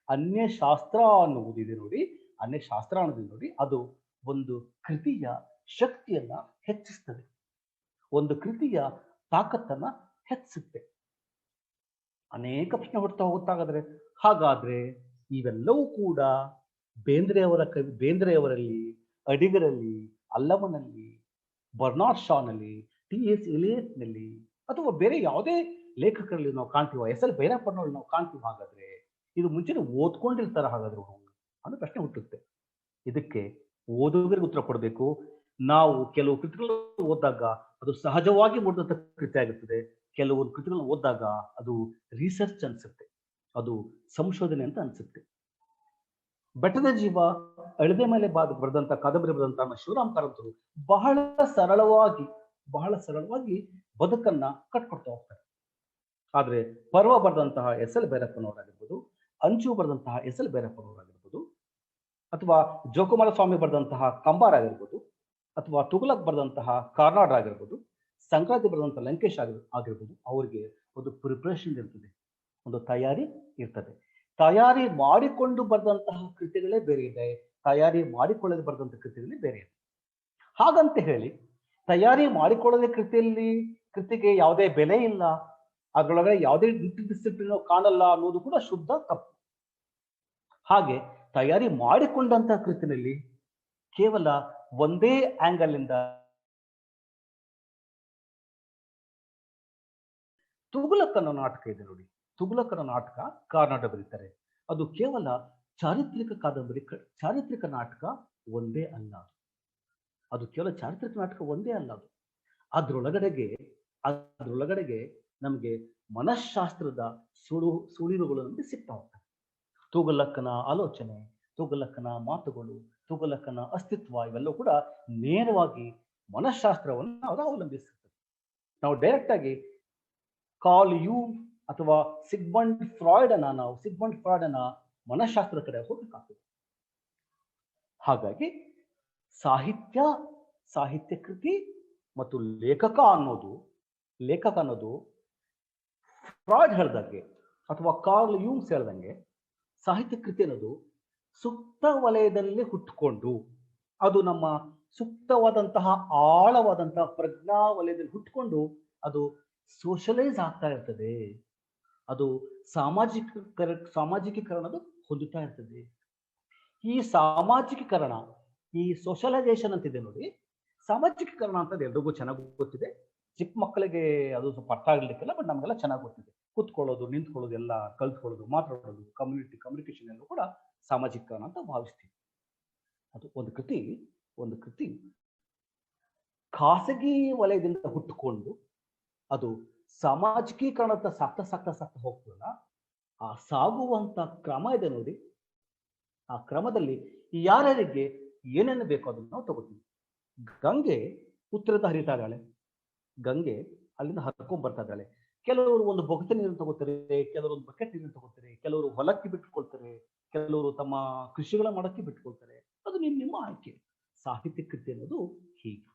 ಅನ್ಯಶಾಸ್ತ್ರ ಅನ್ನುವುದಿದೆ ನೋಡಿ, ಅನ್ಯಶಾಸ್ತ್ರ ಅನ್ನೋದಿದೆ ನೋಡಿ, ಅದು ಒಂದು ಕೃತಿಯ ಶಕ್ತಿಯನ್ನ ಹೆಚ್ಚಿಸ್ತದೆ, ಒಂದು ಕೃತಿಯ ತಾಕತ್ತನ್ನ ಹೆಚ್ಚಿಸುತ್ತೆ. ಅನೇಕ ಪ್ರಶ್ನೆ ಹುಡ್ತಾ ಹೋಗುತ್ತಾಗಾದ್ರೆ, ಹಾಗಾದ್ರೆ ಇವೆಲ್ಲವೂ ಕೂಡ ಬೇಂದ್ರೆಯವರಲ್ಲಿ, ಅಡಿಗರಲ್ಲಿ, ಅಲ್ಲಮನಲ್ಲಿ, ಬರ್ನಾರ್ಡ್ ಶಾನಲ್ಲಿ, ಟಿ.ಎಸ್. ಎಲಿಯಟ್ನಲ್ಲಿ ಅಥವಾ ಬೇರೆ ಯಾವುದೇ ಲೇಖಕರಲ್ಲಿ ನಾವು ಕಾಣ್ತೀವ, ಎಸ್.ಎಲ್. ಭೈರಪ್ಪನವ್ರಲ್ಲಿ ನಾವು ಕಾಣ್ತೀವಿ, ಹಾಗಾದ್ರೆ ಇದು ಮುಂಚೆನೆ ಓದ್ಕೊಂಡಿರ್ತಾರ ಹಾಗಾದ್ರೆ ಅನ್ನೋ ಪ್ರಶ್ನೆ ಹುಟ್ಟುತ್ತೆ. ಇದಕ್ಕೆ ಓದುಗರಿಗೆ ಉತ್ತರ ಕೊಡಬೇಕು. ನಾವು ಕೆಲವು ಕೃತಿಗಳನ್ನು ಓದಿದಾಗ ಅದು ಸಹಜವಾಗಿ ಮೂಡಿದಂಥ ಕೃತಿ ಆಗಿರ್ತದೆ, ಕೆಲವೊಂದು ಕೃತಿಗಳನ್ನು ಓದಿದಾಗ ಅದು ರಿಸರ್ಚ್ ಅನ್ಸುತ್ತೆ, ಅದು ಸಂಶೋಧನೆ ಅಂತ ಅನ್ಸುತ್ತೆ. ಬೆಟ್ಟದ ಜೀವ, ಅಳದೆ ಮೇಲೆ ಬರೆದಂತ ಕಾದಂಬರಿ ಬರೆದಂತ ಶಿವರಾಮ್ ಕಾರಂತರು ಬಹಳ ಸರಳವಾಗಿ ಬದುಕನ್ನ ಕಟ್ಕೊಡ್ತಾ ಹೋಗ್ತಾರೆ. ಆದ್ರೆ ಪರ್ವ ಬರೆದಂತಹ ಎಸ್.ಎಲ್. ಭೈರಪ್ಪನವರಾಗಿರ್ಬೋದು, ಅಂಚು ಬರೆದಂತಹ ಎಸ್.ಎಲ್. ಭೈರಪ್ಪನವರಾಗಿರ್ಬೋದು, ಅಥವಾ ಜೋಕುಮಾರ ಸ್ವಾಮಿ ಬರೆದಂತಹ ಕಂಬಾರ ಆಗಿರ್ಬೋದು, ಅಥವಾ ತುಘಲಕ್ ಬರೆದಂತಹ ಕಾರ್ನಾಡ್ ಆಗಿರ್ಬೋದು, ಸಂಕ್ರಾಂತಿ ಬರೆದಂತಹ ಲಂಕೇಶ್ ಆಗಿರ್ಬೋದು, ಅವರಿಗೆ ಒಂದು ಪ್ರಿಪರೇಷನ್ ಇರ್ತದೆ, ಒಂದು ತಯಾರಿ ಇರ್ತದೆ. ತಯಾರಿ ಮಾಡಿಕೊಂಡು ಬರೆದಂತಹ ಕೃತಿಗಳೇ ಬೇರೆ ಇದೆ, ತಯಾರಿ ಮಾಡಿಕೊಳ್ಳದೆ ಬರೆದಂತಹ ಕೃತಿಗಳೇ ಬೇರೆ ಇದೆ. ಹಾಗಂತ ಹೇಳಿ ತಯಾರಿ ಮಾಡಿಕೊಳ್ಳದೆ ಕೃತಿಗೆ ಯಾವುದೇ ಬೆಲೆ ಇಲ್ಲ, ಅದರೊಳಗಡೆ ಯಾವುದೇ ಡಿಸಿಪ್ಲಿನ್ ಕಾಣಲ್ಲ ಅನ್ನೋದು ಕೂಡ ಶುದ್ಧ ತಪ್ಪು. ಹಾಗೆ ತಯಾರಿ ಮಾಡಿಕೊಂಡಂತಹ ಕೃತಿನಲ್ಲಿ ಕೇವಲ ಒಂದೇ ಆಂಗಲ್ ಇಂದ ತುಘಲಕನ ನಾಟಕ ಇದೆ ನೋಡಿ, ತುಘಲಕನ ನಾಟಕ ಕಾರ್ನಾಡ್ ಬರೀತಾರೆ. ಅದು ಕೇವಲ ಚಾರಿತ್ರಿಕ ಕಾದಂಬರಿ, ಚಾರಿತ್ರಿಕ ನಾಟಕ ಒಂದೇ ಅಲ್ಲ, ಅದು ಕೇವಲ ಚಾರಿತ್ರಿಕ ನಾಟಕ ಒಂದೇ ಅಲ್ಲ, ಅದ್ರೊಳಗಡೆಗೆ ನಮಗೆ ಮನಃಶಾಸ್ತ್ರದ ಸುಳಿವುಗಳು ನಮಗೆ ಸಿಗ್ತಾ ಹೋಗ್ತವೆ. ತುಘಲಕನ ಆಲೋಚನೆ, ತುಘಲಕನ ಮಾತುಗಳು, ತುಘಲಕನ ಅಸ್ತಿತ್ವ ಇವೆಲ್ಲವೂ ಕೂಡ ನೇರವಾಗಿ ಮನಃಶಾಸ್ತ್ರವನ್ನು ಅವರು ಅವಲಂಬಿಸುತ್ತದೆ. ನಾವು ಡೈರೆಕ್ಟ್ ಆಗಿ ಕಾರ್ಲ್ ಯುಂಗ್ ಅಥವಾ ಸಿಗ್ಮಂಡ್ ಫ್ರಾಯ್ಡ್ ಅನ್ನ ಮನಃಶಾಸ್ತ್ರದ ಕಡೆ ಹೋಗಬೇಕಾಗ್ತದೆ. ಹಾಗಾಗಿ ಸಾಹಿತ್ಯ ಕೃತಿ ಮತ್ತು ಲೇಖಕ ಅನ್ನೋದು ಫ್ರಾಯ್ಡ್ ಹೇಳ್ದಂಗೆ ಅಥವಾ ಕಾರ್ಲ್ ಯುಂಗ್ಸ್ ಹೇಳ್ದಂಗೆ ಸಾಹಿತ್ಯ ಕೃತಿ ಅನ್ನೋದು ಸುಪ್ತ ವಲಯದಲ್ಲಿ ಹುಟ್ಟುಕೊಂಡು, ಅದು ನಮ್ಮ ಸುಪ್ತವಾದಂತಹ ಆಳವಾದಂತಹ ಪ್ರಜ್ಞಾ ವಲಯದಲ್ಲಿ ಹುಟ್ಟುಕೊಂಡು ಅದು ಸೋಷಲೈಸ್ ಆಗ್ತಾ ಇರ್ತದೆ, ಅದು ಸಾಮಾಜಿಕೀಕರಣದ ಹೊಂದುತ್ತಾ ಇರ್ತದೆ. ಈ ಸಾಮಾಜಿಕೀಕರಣ, ಈ ಸೋಷಲೈಸೇಷನ್ ಅಂತಿದೆ ನೋಡಿ, ಸಾಮಾಜಿಕೀಕರಣ ಅಂತ ಎಲ್ರಿಗೂ ಚೆನ್ನಾಗಿ ಗೊತ್ತಿದೆ. ಚಿಕ್ಕ ಮಕ್ಕಳಿಗೆ ಅದು ಸ್ವಲ್ಪ ಅರ್ಥ ಆಗ್ಲಿಕ್ಕಿಲ್ಲ, ಬಟ್ ನಮಗೆಲ್ಲ ಚೆನ್ನಾಗಿ ಗೊತ್ತಿದೆ. ಕೂತ್ಕೊಳ್ಳೋದು, ನಿಂತ್ಕೊಳ್ಳೋದು ಎಲ್ಲ ಕಲ್ತ್ಕೊಳ್ಳೋದು, ಮಾತಾಡೋದು, ಕಮ್ಯುನಿಕೇಶನ್ ಎಲ್ಲೂ ಕೂಡ ಸಾಮಾಜಿಕೀಕರಣ ಅಂತ ಭಾವಿಸ್ತೀವಿ. ಅದು ಒಂದು ಕೃತಿ ಖಾಸಗಿ ವಲಯದಿಂದ ಹುಟ್ಟುಕೊಂಡು ಅದು ಸಾಮಾಜಿಕೀಕರಣದ ಸಾಕ್ತಾ ಹೋಗ್ತದಲ್ಲ, ಆ ಸಾಗುವಂತ ಕ್ರಮ ಇದೆ ನೋಡಿ, ಆ ಕ್ರಮದಲ್ಲಿ ಯಾರ್ಯಾರಿಗೆ ಏನೇನು ಬೇಕೋ ಅದನ್ನು ನಾವು ತಗೋತೀವಿ. ಗಂಗೆ ಉತ್ತರದ ಹರಿತಾ ಇದ್ದಾಳೆ, ಗಂಗೆ ಅಲ್ಲಿಂದ ಹರ್ಕೊಂಡ್ ಬರ್ತಾ ಇದ್ದಾಳೆ. ಕೆಲವರು ಒಂದು ಬೊಗಸೆ ನೀರನ್ನು ತಗೋತಾರೆ, ಕೆಲವರು ಒಂದು ಬಕೆಟ್ ನೀರನ್ನು ತಗೋತಾರೆ, ಕೆಲವರು ಹೊಲಕ್ಕೆ ಬಿಟ್ಟುಕೊಳ್ತಾರೆ, ಕೆಲವರು ತಮ್ಮ ಕೃಷಿಗಳ ಮಾಡಕ್ಕೆ ಬಿಟ್ಟುಕೊಳ್ತಾರೆ. ಅದು ನಿಮ್ಮ ಆಯ್ಕೆ. ಸಾಹಿತ್ಯ ಕೃತಿ ಅನ್ನೋದು ಹೀಗೆ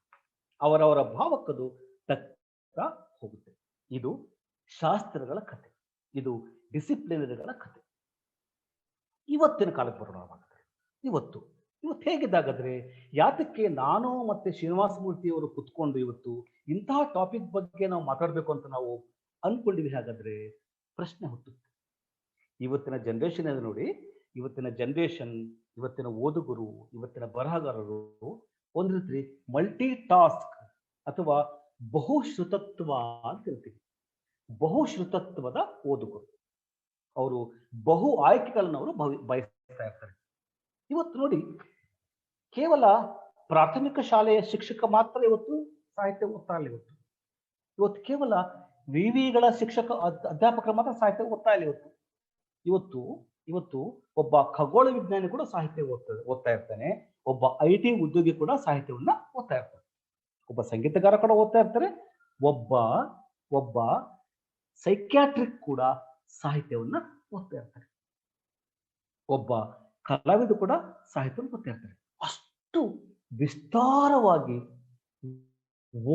ಅವರವರ ಭಾವಕ್ಕದು ತಕ್ಕ ಹೋಗುತ್ತೆ. ಇದು ಶಾಸ್ತ್ರಗಳ ಕಥೆ, ಇದು ಡಿಸಿಪ್ಲಿನರಿಗಳ ಕಥೆ. ಇವತ್ತಿನ ಕಾಲಕ್ಕೆ ಬರೋಣ. ಇವತ್ತು ಹೇಗಿದ್ದಾಗಾದ್ರೆ, ಯಾತಕ್ಕೆ ನಾನು ಮತ್ತೆ ಶ್ರೀನಿವಾಸ ಮೂರ್ತಿಯವರು ಕುತ್ಕೊಂಡು ಇವತ್ತು ಇಂತಹ ಟಾಪಿಕ್ ಬಗ್ಗೆ ನಾವು ಮಾತಾಡ್ಬೇಕು ಅಂತ ನಾವು ಅನ್ಕೊಂಡಿವಿ? ಹಾಗಾದ್ರೆ ಪ್ರಶ್ನೆ ಹುಟ್ಟುತ್ತೆ. ಇವತ್ತಿನ ಜನರೇಷನ್ ಇದೆ ನೋಡಿ, ಇವತ್ತಿನ ಓದುಗರು, ಇವತ್ತಿನ ಬರಹಗಾರರು ಒಂದು ರೀತಿ ಮಲ್ಟಿ ಟಾಸ್ಕ್ ಅಥವಾ ಬಹುಶ್ರುತತ್ವ ಅಂತ ಹೇಳ್ತೀವಿ. ಬಹುಶ್ರುತತ್ವದ ಓದುಗರು, ಅವರು ಬಹು ಆಯ್ಕೆಗಳನ್ನು ಅವರು ಬಯಸ್ತಾ ಇರ್ತಾರೆ. ಇವತ್ತು ನೋಡಿ, ಕೇವಲ ಪ್ರಾಥಮಿಕ ಶಾಲೆಯ ಶಿಕ್ಷಕ ಮಾತ್ರ ಇವತ್ತು ಸಾಹಿತ್ಯ ಓದ್ತಾ ಇಲ್ಲ. ಇವತ್ತು ಕೇವಲ ವಿವಿಗಳ ಅಧ್ಯಾಪಕರು ಮಾತ್ರ ಸಾಹಿತ್ಯ ಓದ್ತಾ ಇಲ್ಲ. ಇವತ್ತು ಒಬ್ಬ ಖಗೋಳ ವಿಜ್ಞಾನಿ ಕೂಡ ಸಾಹಿತ್ಯ ಓದ್ತಾ ಇರ್ತಾನೆ, ಒಬ್ಬ IT ಉದ್ಯೋಗಿ ಕೂಡ ಸಾಹಿತ್ಯವನ್ನ ಓದ್ತಾ ಇರ್ತಾನೆ, ಒಬ್ಬ ಸಂಗೀತಗಾರ ಕೂಡ ಓದ್ತಾ ಇರ್ತಾರೆ, ಒಬ್ಬ ಸೈಕ್ಯಾಟ್ರಿಕ್ ಕೂಡ ಸಾಹಿತ್ಯವನ್ನ ಓದ್ತಾ ಇರ್ತಾರೆ, ಒಬ್ಬ ಕಲಾವಿದ ಕೂಡ ಸಾಹಿತ್ಯವನ್ನು ಓದ್ತಾ ಇರ್ತಾರೆ. ಅಷ್ಟು ವಿಸ್ತಾರವಾಗಿ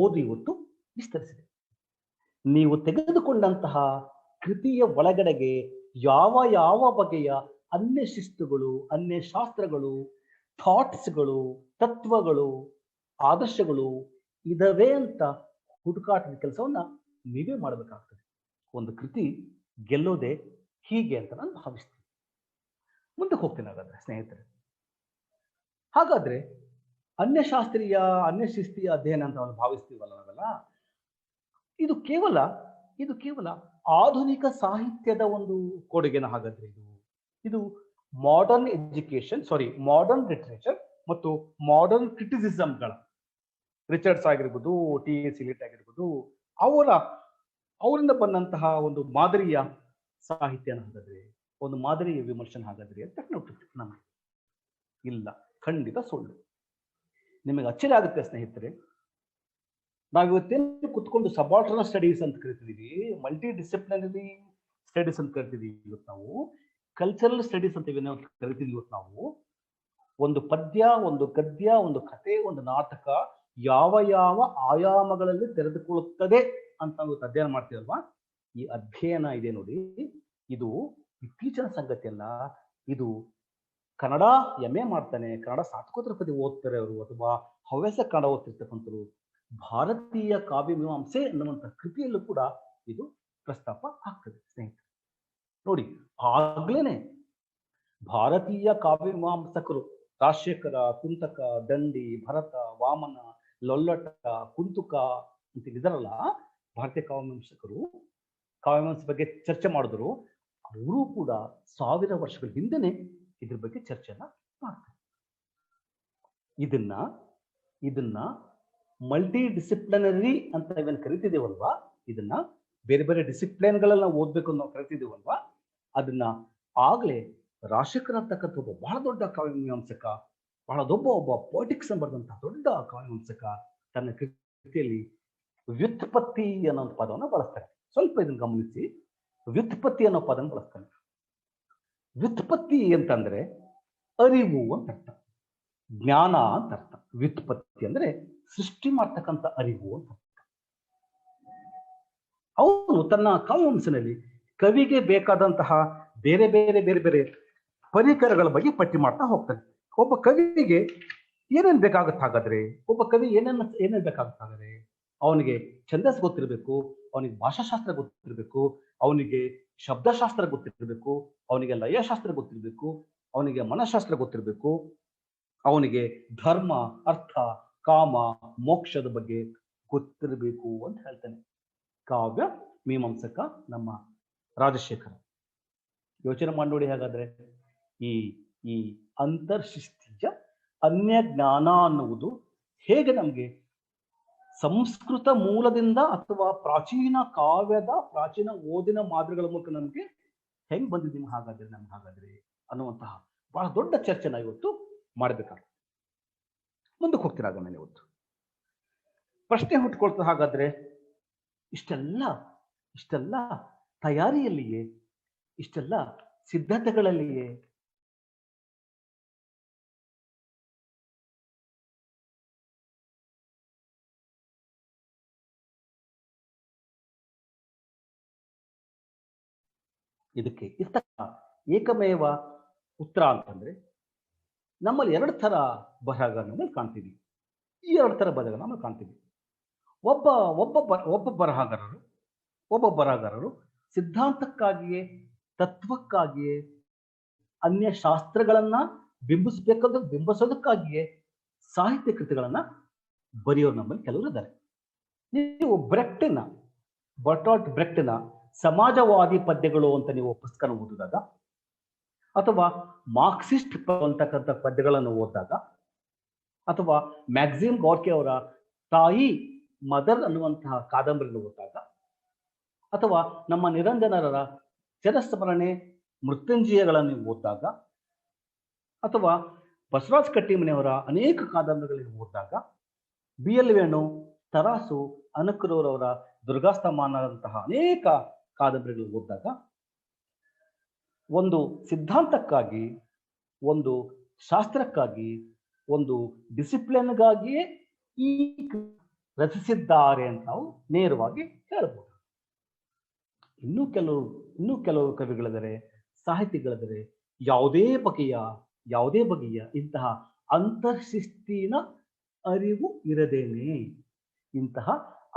ಓದು ಇವತ್ತು ವಿಸ್ತರಿಸಿದೆ. ನೀವು ತೆಗೆದುಕೊಂಡಂತಹ ಕೃತಿಯ ಒಳಗಡೆಗೆ ಯಾವ ಯಾವ ಬಗೆಯ ಅನ್ಯ ಶಿಸ್ತುಗಳು, ಅನ್ಯ ಶಾಸ್ತ್ರಗಳು, ಥಾಟ್ಸ್ಗಳು, ತತ್ವಗಳು, ಆದರ್ಶಗಳು ಇದವೇ ಅಂತ ಹುಡುಕಾಟದ ಕೆಲಸವನ್ನ ನೀವೇ ಮಾಡಬೇಕಾಗ್ತದೆ. ಒಂದು ಕೃತಿ ಗೆಲ್ಲೋದೆ ಹೀಗೆ ಅಂತ ನಾನು ಭಾವಿಸ್ತೀನಿ. ಮುಂದಕ್ಕೆ ಹೋಗ್ತೀನಿ ಹಾಗಾದ್ರೆ ಸ್ನೇಹಿತರೆ. ಹಾಗಾದ್ರೆ ಅನ್ಯಶಾಸ್ತ್ರೀಯ ಅನ್ಯಶಿಸ್ತೀಯ ಅಧ್ಯಯನ ಅಂತ ನಾವು ಭಾವಿಸ್ತೀವಲ್ಲ ನಾವೆಲ್ಲ, ಇದು ಕೇವಲ ಆಧುನಿಕ ಸಾಹಿತ್ಯದ ಒಂದು ಕೊಡುಗೆನ ಹಾಗಾದ್ರೆ ಇದು ಮಾಡರ್ನ್ ಎಜುಕೇಶನ್, ಮಾಡರ್ನ್ ಲಿಟರೇಚರ್ ಮತ್ತು ಮಾಡರ್ನ್ ಕ್ರಿಟಿಸಿಸಮ್ಗಳ, ರಿಚರ್ಡ್ಸ್ ಆಗಿರ್ಬೋದು, ಟಿ.ಎಸ್. ಎಲಿಯಟ್ ಆಗಿರ್ಬೋದು, ಅವರಿಂದ ಬಂದಂತಹ ಒಂದು ಮಾದರಿಯ ಸಾಹಿತ್ಯನ ಹಾಗಾದ್ರೆ, ಒಂದು ಮಾದರಿಯ ವಿಮರ್ಶನ ಹಾಗಾದ್ರೆ ಅಂತ ನಮಗೆ ಇಲ್ಲ, ಖಂಡಿತ ಸುಳ್ಳು. ನಿಮಗೆ ಅಚ್ಚರಿ ಆಗುತ್ತೆ ಸ್ನೇಹಿತರೆ. ನಾವಿವತ್ತೇನು ಕುತ್ಕೊಂಡು ಸಬಾಲ್ಟರ್ನ್ ಸ್ಟಡೀಸ್ ಅಂತ ಕರಿತಿದೀವಿ, ಮಲ್ಟಿ ಡಿಸಿಪ್ಲಿನರಿ ಸ್ಟಡೀಸ್ ಅಂತ ಕರಿತಿದೀವಿ. ಇವತ್ತು ನಾವು ಕಲ್ಚರಲ್ ಸ್ಟಡೀಸ್ ಅಂತ ಕರಿತಿದೀವಿ. ಇವತ್ತು ನಾವು ಒಂದು ಪದ್ಯ, ಒಂದು ಗದ್ಯ, ಒಂದು ಕಥೆ, ಒಂದು ನಾಟಕ ಯಾವ ಯಾವ ಆಯಾಮಗಳಲ್ಲಿ ತೆರೆದುಕೊಳ್ಳುತ್ತದೆ ಅಂತ ನಾವು ಅಧ್ಯಯನ ಮಾಡ್ತೀವಲ್ವಾ, ಈ ಅಧ್ಯಯನ ಇದೆ ನೋಡಿ, ಇದು ಇತ್ತೀಚಿನ ಸಂಗತಿ ಅಲ್ಲ. ಇದು ಕನ್ನಡ MA ಮಾಡ್ತಾನೆ, ಕನ್ನಡ ಸ್ನಾತಕೋತ್ತರ ಪದವಿ ಓದ್ತಾರೆ ಅವರು, ಅಥವಾ ಹವ್ಯಾಸ ಕನ್ನಡ ಓದ್ತಿರ್ತಕ್ಕಂಥವ್ರು, ಭಾರತೀಯ ಕಾವ್ಯ ಮೀಮಾಂಸೆ ಅನ್ನುವಂಥ ಕೃತಿಯಲ್ಲೂ ಕೂಡ ಇದು ಪ್ರಸ್ತಾಪ ಆಗ್ತದೆ ಸ್ನೇಹಿತರೆ. ನೋಡಿ, ಆಗ್ಲೇನೆ ಭಾರತೀಯ ಕಾವ್ಯ ಮೀಮಾಂಸಕರು ರಾಜಶೇಖರ, ಕುಂತಕ, ದಂಡಿ, ಭರತ, ವಾಮನ, ಲೊಲ್ಲಟ, ಕುಂತುಕ ಅಂತ ಇದಾರಲ್ಲ, ಭಾರತೀಯ ಕಾವ್ಯಮೀಮಾಂಸಕರು ಕಾವ್ಯಮೀಮಾಂಸೆ ಬಗ್ಗೆ ಚರ್ಚೆ ಮಾಡಿದ್ರು. ಅವರು ಕೂಡ 1000 ವರ್ಷಗಳ ಹಿಂದೆನೆ ಇದ್ರ ಬಗ್ಗೆ ಚರ್ಚೆನ ಮಾಡ್ತಾರೆ. ಇದನ್ನ ಮಲ್ಟಿ ಡಿಸಿಪ್ಲಿನರಿ ಅಂತ ಏನ್ ಕರಿತಿದ್ದೇವಲ್ವಾ, ಇದನ್ನ ಬೇರೆ ಬೇರೆ ಡಿಸಿಪ್ಲಿನ್ಗಳೆಲ್ಲ ಓದ್ಬೇಕು ಅಂತ ನಾವು ಕರಿತಿದ್ದೇವಲ್ವಾ, ಅದನ್ನ ಆಗ್ಲೇ ರಾಜಶೇಖರ ಅಂತಕ್ಕಂಥ ಒಬ್ಬ ಬಹಳ ದೊಡ್ಡ ಕಾವ್ಯಮೀಮಾಂಸಕ, ಬಹಳ ಒಬ್ಬ ಪೊಯಿಟಿಕ್ಸ್ ಬರೆದಂತಹ ದೊಡ್ಡ ಕಾವ್ಯಮೀಮಾಂಸಕ ತನ್ನ ಕೃತಿಯಲ್ಲಿ ವ್ಯುತ್ಪತ್ತಿ ಅನ್ನೋ ಪದವನ್ನು ಬಳಸ್ತಾರೆ. ಸ್ವಲ್ಪ ಇದನ್ನ ಗಮನಿಸಿ, ವ್ಯುತ್ಪತ್ತಿ ಅನ್ನೋ ಪದವನ್ನು ಬಳಸ್ತಾನೆ. ವ್ಯುತ್ಪತ್ತಿ ಅಂತಂದ್ರೆ ಅರಿವು ಅಂತ ಅರ್ಥ, ಜ್ಞಾನ ಅಂತ ಅರ್ಥ. ವ್ಯುತ್ಪತ್ತಿ ಅಂದ್ರೆ ಸೃಷ್ಟಿ ಮಾಡ್ತಕ್ಕಂಥ ಅರಿವು ಅಂತ ಅರ್ಥ. ಅವನು ತನ್ನ ಕಾವ್ಯವಂಶನಲ್ಲಿ ಕವಿಗೆ ಬೇಕಾದಂತಹ ಬೇರೆ ಬೇರೆ ಬೇರೆ ಬೇರೆ ಪರಿಕರಗಳ ಬಗ್ಗೆ ಪಟ್ಟಿ ಮಾಡ್ತಾ ಹೋಗ್ತಾನೆ. ಒಬ್ಬ ಕವಿಗೆ ಏನೇನ್ ಬೇಕಾಗುತ್ತೆ ಹಾಗಾದ್ರೆ, ಒಬ್ಬ ಕವಿ ಏನೇನ್ ಬೇಕಾಗುತ್ತೆ ಹಾಗಾದ್ರೆ, ಅವನಿಗೆ ಛಂದಸ್ ಗೊತ್ತಿರಬೇಕು, ಅವನಿಗೆ ಭಾಷಾಶಾಸ್ತ್ರ ಗೊತ್ತಿರಬೇಕು, ಅವನಿಗೆ ಶಬ್ದಶಾಸ್ತ್ರ ಗೊತ್ತಿರಬೇಕು, ಅವನಿಗೆ ಲಯಶಾಸ್ತ್ರ ಗೊತ್ತಿರಬೇಕು, ಅವನಿಗೆ ಮನಃಶಾಸ್ತ್ರ ಗೊತ್ತಿರಬೇಕು, ಅವನಿಗೆ ಧರ್ಮ, ಅರ್ಥ, ಕಾಮ, ಮೋಕ್ಷದ ಬಗ್ಗೆ ಗೊತ್ತಿರಬೇಕು ಅಂತ ಹೇಳ್ತಾನೆ ಕಾವ್ಯ ಮೀಮಾಂಸಕ ನಮ್ಮ ರಾಜಶೇಖರ. ಯೋಚನೆ ಮಾಡಿ ನೋಡಿ ಹಾಗಾದ್ರೆ, ಈ ಅಂತರ್ಶಿಸ್ತೀಯ ಅನ್ಯ ಜ್ಞಾನ ಅನ್ನುವುದು ಹೇಗೆ ನಮ್ಗೆ ಸಂಸ್ಕೃತ ಮೂಲದಿಂದ ಅಥವಾ ಪ್ರಾಚೀನ ಕಾವ್ಯದ ಪ್ರಾಚೀನ ಓದಿನ ಮಾದರಿಗಳ ಮೂಲಕ ನಮ್ಗೆ ಹೆಂಗ್ ಬಂದಿದ್ದೀವಿ ಹಾಗಾದ್ರೆ ಅನ್ನುವಂತಹ ಬಹಳ ದೊಡ್ಡ ಚರ್ಚೆನ ಇವತ್ತು ಮಾಡಬೇಕಾಗ್ತದೆ. ಮುಂದಕ್ಕೆ ಹೋಗ್ತೀರಾಗ ನಾನು ಇವತ್ತು ಪ್ರಶ್ನೆ ಹುಟ್ಕೊಳ್ತಾ, ಹಾಗಾದ್ರೆ ಇಷ್ಟೆಲ್ಲ ತಯಾರಿಯಲ್ಲಿಯೇ, ಇಷ್ಟೆಲ್ಲ ಸಿದ್ಧತೆಗಳಲ್ಲಿಯೇ ಇದಕ್ಕೆ ಏಕಮೇವ ಉತ್ತರ ಅಂತಂದ್ರೆ, ನಮ್ಮಲ್ಲಿ 2 ಥರ ಬರಹಗಾರನ ಕಾಣ್ತೀವಿ. ಈ 2 ಥರ ಬರಹಗಾರನ ಕಾಣ್ತೀವಿ. ಒಬ್ಬ ಬರಹಗಾರರು ಸಿದ್ಧಾಂತಕ್ಕಾಗಿಯೇ, ತತ್ವಕ್ಕಾಗಿಯೇ, ಅನ್ಯ ಶಾಸ್ತ್ರಗಳನ್ನ ಬಿಂಬಿಸೋದಕ್ಕಾಗಿಯೇ ಸಾಹಿತ್ಯ ಕೃತಿಗಳನ್ನ ಬರೆಯೋರು ನಮ್ಮಲ್ಲಿ ಕೆಲವರು ಇದ್ದಾರೆ. ನೀವು ಬರ್ಟಾಲ್ಟ್ ಬ್ರೆಕ್ಟ್ನ ಸಮಾಜವಾದಿ ಪದ್ಯಗಳು ಅಂತ ನೀವು ಪುಸ್ತಕ ಓದಿದಾಗ, ಅಥವಾ ಮಾರ್ಕ್ಸಿಸ್ಟ್ ಅಂತಕ್ಕಂಥ ಪದ್ಯಗಳನ್ನು ಓದಿದಾಗ, ಅಥವಾ ಮ್ಯಾಕ್ಸಿಮ್ ಗಾರ್ಕಿ ಅವರ ತಾಯಿ ಮದರ್ ಅನ್ನುವಂತಹ ಕಾದಂಬರಿಯನ್ನು ಓದಿದಾಗ, ಅಥವಾ ನಮ್ಮ ನಿರಂಜನರ ಚಿರಸ್ಮರಣೆ ಮೃತ್ಯುಂಜಯಗಳನ್ನು ಓದಿದಾಗ, ಅಥವಾ ಬಸವರಾಜ ಕಟ್ಟಿಮನಿಯವರ ಅನೇಕ ಕಾದಂಬರಿಗಳನ್ನು ಓದಿದಾಗ, BL ವೇಣು, ತರಾಸು, ಅನಕರೂರವರ ದುರ್ಗಾಸ್ತಮಾನದಂತಹ ಅನೇಕ ಕಾದಂಬರಿಗಳು ಓದಿದಾಗ, ಒಂದು ಸಿದ್ಧಾಂತಕ್ಕಾಗಿ, ಒಂದು ಶಾಸ್ತ್ರಕ್ಕಾಗಿ, ಒಂದು ಡಿಸಿಪ್ಲಿನ್ಗಾಗಿಯೇ ಈ ರಚಿಸಿದ್ದಾರೆ ಅಂತ ನಾವು ನೇರವಾಗಿ ಹೇಳ್ಬೋದು. ಇನ್ನೂ ಕೆಲವು ಕವಿಗಳಿದ್ದಾರೆ, ಸಾಹಿತಿಗಳಿದ್ದಾರೆ. ಯಾವುದೇ ಬಗೆಯ ಇಂತಹ ಅಂತರ್ಶಿಸ್ತಿನ ಅರಿವು ಇರದೇನೆ ಇಂತಹ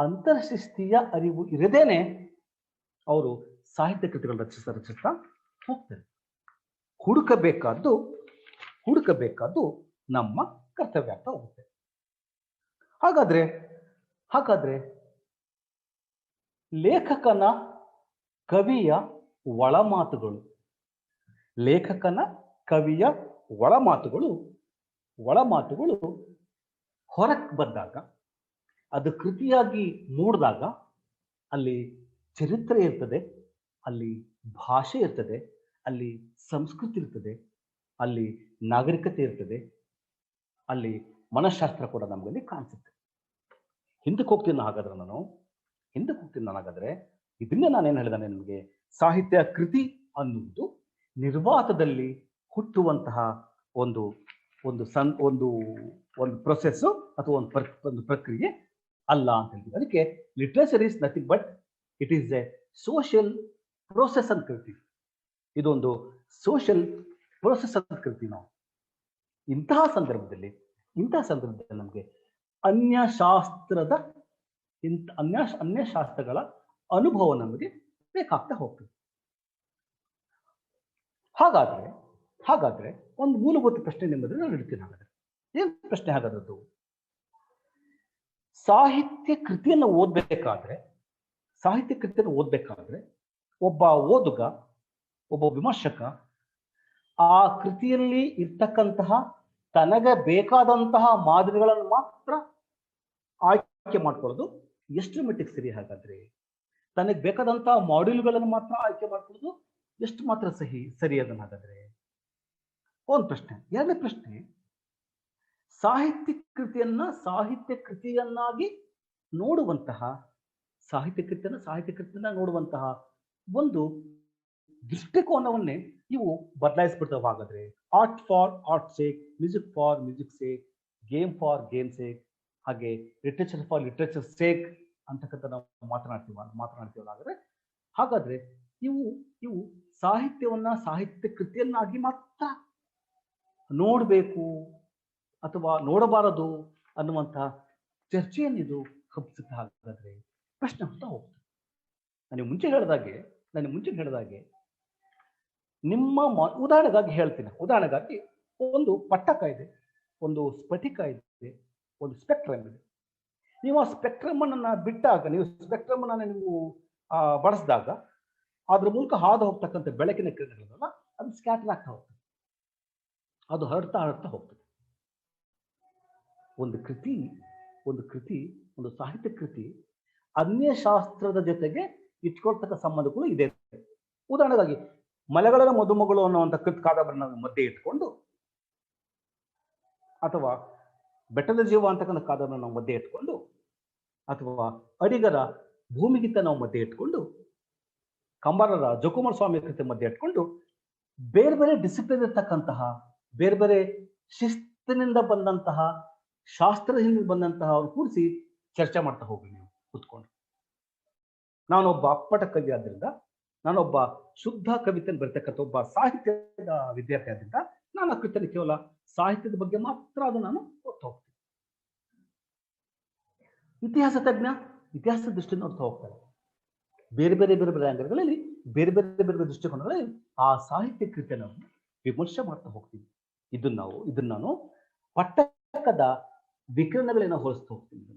ಅಂತರ್ಶಿಸ್ತಿಯ ಅರಿವು ಇರದೇನೆ ಅವರು ಸಾಹಿತ್ಯ ಕೃತಿಗಳು ರಚಿಸ್ತಾ ಹೋಗ್ತಾರೆ. ಹುಡುಕಬೇಕಾದ್ದು ನಮ್ಮ ಕರ್ತವ್ಯ ಆಗ್ತಾ ಹೋಗುತ್ತೆ. ಹಾಗಾದ್ರೆ ಲೇಖಕನ ಕವಿಯ ಒಳಮಾತುಗಳು ಹೊರಕ್ಕೆ ಬಂದಾಗ, ಅದು ಕೃತಿಯಾಗಿ ಮೂಡಿದಾಗ ಅಲ್ಲಿ ಚರಿತ್ರೆ ಇರ್ತದೆ, ಅಲ್ಲಿ ಭಾಷೆ ಇರ್ತದೆ, ಅಲ್ಲಿ ಸಂಸ್ಕೃತಿ ಇರ್ತದೆ, ಅಲ್ಲಿ ನಾಗರಿಕತೆ ಇರ್ತದೆ, ಅಲ್ಲಿ ಮನಃಶಾಸ್ತ್ರ ಕೂಡ ನಮಗಲ್ಲಿ ಕಾಣಿಸುತ್ತೆ. ಹಿಂದಕ್ಕೆ ಹೋಗ್ತೀನಿ ಹಾಗಾದ್ರೆ ಇದನ್ನೇ ನಾನೇನು ಹೇಳಿದಾನೆ ನಿಮಗೆ, ಸಾಹಿತ್ಯ ಕೃತಿ ಅನ್ನುವುದು ನಿರ್ವಾತದಲ್ಲಿ ಹುಟ್ಟುವಂತಹ ಒಂದು ಪ್ರೊಸೆಸ್ ಅಥವಾ ಒಂದು ಪ್ರಕ್ರಿಯೆ ಅಲ್ಲ ಅಂತ ಹೇಳ್ತೀವಿ. ಅದಕ್ಕೆ literature is nothing but it is A social process ಅಂತ ಕರಿತೀವಿ. ಇದೊಂದು ಸೋಷಿಯಲ್ ಪ್ರೋಸೆಸ್ ಅಂತ ಕರಿತೀವಿ ನಾವು. ಇಂತಹ ಸಂದರ್ಭದಲ್ಲಿ ನಮಗೆ ಅನ್ಯಶಾಸ್ತ್ರಗಳ ಅನುಭವ ನಮಗೆ ಬೇಕಾಗ್ತಾ ಹೋಗ್ತದೆ. ಹಾಗಾದ್ರೆ ಒಂದು ಮೂಲಭೂತ ಪ್ರಶ್ನೆ ನಿಮ್ಮಲ್ಲಿ ನಾನು ಇಡ್ತೀನಿ. ಹಾಗಾದ್ರೆ ಏನ್ ಪ್ರಶ್ನೆ? ಹಾಗಾದದ್ದು ಸಾಹಿತ್ಯ ಕೃತಿಯನ್ನು ಓದ್ಬೇಕಾದ್ರೆ ಒಬ್ಬ ಓದುಗ, ಒಬ್ಬ ವಿಮರ್ಶಕ ಆ ಕೃತಿಯಲ್ಲಿ ಇರ್ತಕ್ಕಂತಹ ತನಗೆ ಬೇಕಾದಂತಹ ಮಾದರಿಗಳನ್ನು ಮಾತ್ರ ಆಯ್ಕೆ ಮಾಡ್ಕೊಳ್ಳೋದು ಎಷ್ಟು ಮಟ್ಟಿಗೆ ಸರಿ? ಹಾಗಾದ್ರೆ ತನಗೆ ಬೇಕಾದಂತಹ ಮಾಡ್ಯೂಲ್ಗಳನ್ನು ಮಾತ್ರ ಆಯ್ಕೆ ಮಾಡ್ಕೊಳ್ಳೋದು ಎಷ್ಟು ಮಾತ್ರ ಸರಿ ಅದನ್ನ? ಹಾಗಾದ್ರೆ ಒಂದು ಪ್ರಶ್ನೆ. ಎರಡನೇ ಪ್ರಶ್ನೆ, ಸಾಹಿತ್ಯ ಕೃತಿಯನ್ನಾಗಿ ನೋಡುವಂತಹ ನೋಡುವಂತಹ ಒಂದು ದೃಷ್ಟಿಕೋನವನ್ನೇ ಇವು ಬದಲಾಯಿಸ್ಬಿಡ್ತಾವ. ಹಾಗಾದ್ರೆ art for art sake, music for music sake, game for game sake, ಹಾಗೆ ಲಿಟ್ರೇಚರ್ ಫಾರ್ ಲಿಟ್ರೇಚರ್ ಸೇಕ್ ಅಂತಕ್ಕಂಥ ನಾವು ಮಾತನಾಡ್ತೀವಲ್ಲ. ಹಾಗಾದ್ರೆ ಇವು ಸಾಹಿತ್ಯವನ್ನ ಸಾಹಿತ್ಯ ಕೃತಿಯನ್ನಾಗಿ ಮಾತ್ರ ನೋಡಬೇಕು ಅಥವಾ ನೋಡಬಾರದು ಅನ್ನುವಂಥ ಚರ್ಚೆಯನ್ನಿದು ಹಬ್ಬಿಸುತ್ತೆ. ಹಾಗಾದ್ರೆ ಪ್ರಶ್ನೆ ಅಂತ ಹೋಗ್ತದೆ. ನಾನು ಮುಂಚೆ ಹೇಳಿದಾಗೆ ನಿಮ್ಮ ಉದಾಹರಣೆಗಾಗಿ ಹೇಳ್ತೀನಿ. ಉದಾಹರಣೆಗಾಗಿ ಒಂದು ಪಟ್ಟಕ ಇದೆ, ಒಂದು ಸ್ಫಟಿಕ ಇದೆ, ಒಂದು ಸ್ಪೆಕ್ಟ್ರಮ್ ಇದೆ. ನೀವು ಆ ಸ್ಪೆಕ್ಟ್ರಮ್ ಅನ್ನ ಬಿಟ್ಟಾಗ, ನೀವು ಬಳಸಿದಾಗ ಅದ್ರ ಮೂಲಕ ಹಾದು ಹೋಗ್ತಕ್ಕಂಥ ಬೆಳಕಿನ ಕಿರಣಗಳಲ್ಲ, ಅದು ಸ್ಕ್ಯಾಟರ್ ಆಗ್ತಾ ಹೋಗ್ತದೆ, ಅದು ಹರಡ್ತಾ ಹೋಗ್ತದೆ. ಒಂದು ಸಾಹಿತ್ಯ ಕೃತಿ ಅನ್ಯಶಾಸ್ತ್ರದ ಜೊತೆಗೆ ಇಟ್ಕೊಳ್ತಕ್ಕ ಸಂಬಂಧಗಳು ಇದೆ. ಉದಾಹರಣೆಗಾಗಿ ಮಲೆಗಳ ಮದುಮಗಳು ಅನ್ನುವಂಥ ಕಾದಂಬರಿನ ಮಧ್ಯೆ ಇಟ್ಕೊಂಡು, ಅಥವಾ ಬೆಟ್ಟದ ಜೀವ ಅಂತಕ್ಕಂಥ ಕಾದಂಬರಿನ ನಾವು ಮಧ್ಯೆ ಇಟ್ಕೊಂಡು, ಅಥವಾ ಅಡಿಗರ ಭೂಮಿಗಿಂತ ನಾವು ಮಧ್ಯೆ ಇಟ್ಕೊಂಡು, ಕಂಬಾರರ ಜೋಕುಮಾರ ಸ್ವಾಮಿ ಕೃತಿ ಮಧ್ಯೆ ಇಟ್ಕೊಂಡು, ಬೇರೆ ಬೇರೆ ಡಿಸಿಪ್ಲಿನ್ ಇರ್ತಕ್ಕಂತಹ, ಬೇರೆ ಬೇರೆ ಶಿಸ್ತಿನಿಂದ ಬಂದಂತಹ, ಶಾಸ್ತ್ರದಿಂದ ಬಂದಂತಹ ಅವ್ರು ಕೂರಿಸಿ ಚರ್ಚೆ ಮಾಡ್ತಾ ಹೋಗಿ ನೀವು ಕೂತ್ಕೊಂಡು. ನಾನೊಬ್ಬ ಅಪ್ಪಟ ಕವಿ ಆದ್ರಿಂದ, ನಾನೊಬ್ಬ ಶುದ್ಧ ಕವಿತೆಯನ್ನು ಬರ್ತಕ್ಕಂಥ ಒಬ್ಬ ಸಾಹಿತ್ಯದ ವಿದ್ಯಾರ್ಥಿ ಆದ್ರಿಂದ ನಾನು ಆ ಕೃತಿಯಲ್ಲಿ ಕೇವಲ ಸಾಹಿತ್ಯದ ಬಗ್ಗೆ ಮಾತ್ರ ಅದು ನಾನು ಓದ್ತಾ ಹೋಗ್ತೀನಿ. ಇತಿಹಾಸ ತಜ್ಞ ಇತಿಹಾಸದ ದೃಷ್ಟಿಯಿಂದ ಓದ್ತಾ ಹೋಗ್ತಾರೆ. ಬೇರೆ ಬೇರೆ ಆಂಗಲ್ಗಳಲ್ಲಿ, ಬೇರೆ ಬೇರೆ ದೃಷ್ಟಿಕೋನಗಳಲ್ಲಿ ಆ ಸಾಹಿತ್ಯ ಕೃತಿಯನ್ನು ವಿಮರ್ಶೆ ಮಾಡ್ತಾ ಹೋಗ್ತೀನಿ. ಇದನ್ನ ನಾನು ಪಟ್ಟಕದ ವಿಕಿರಣಗಳನ್ನ ಹೋಲಿಸ್ತಾ ಹೋಗ್ತೀನಿ.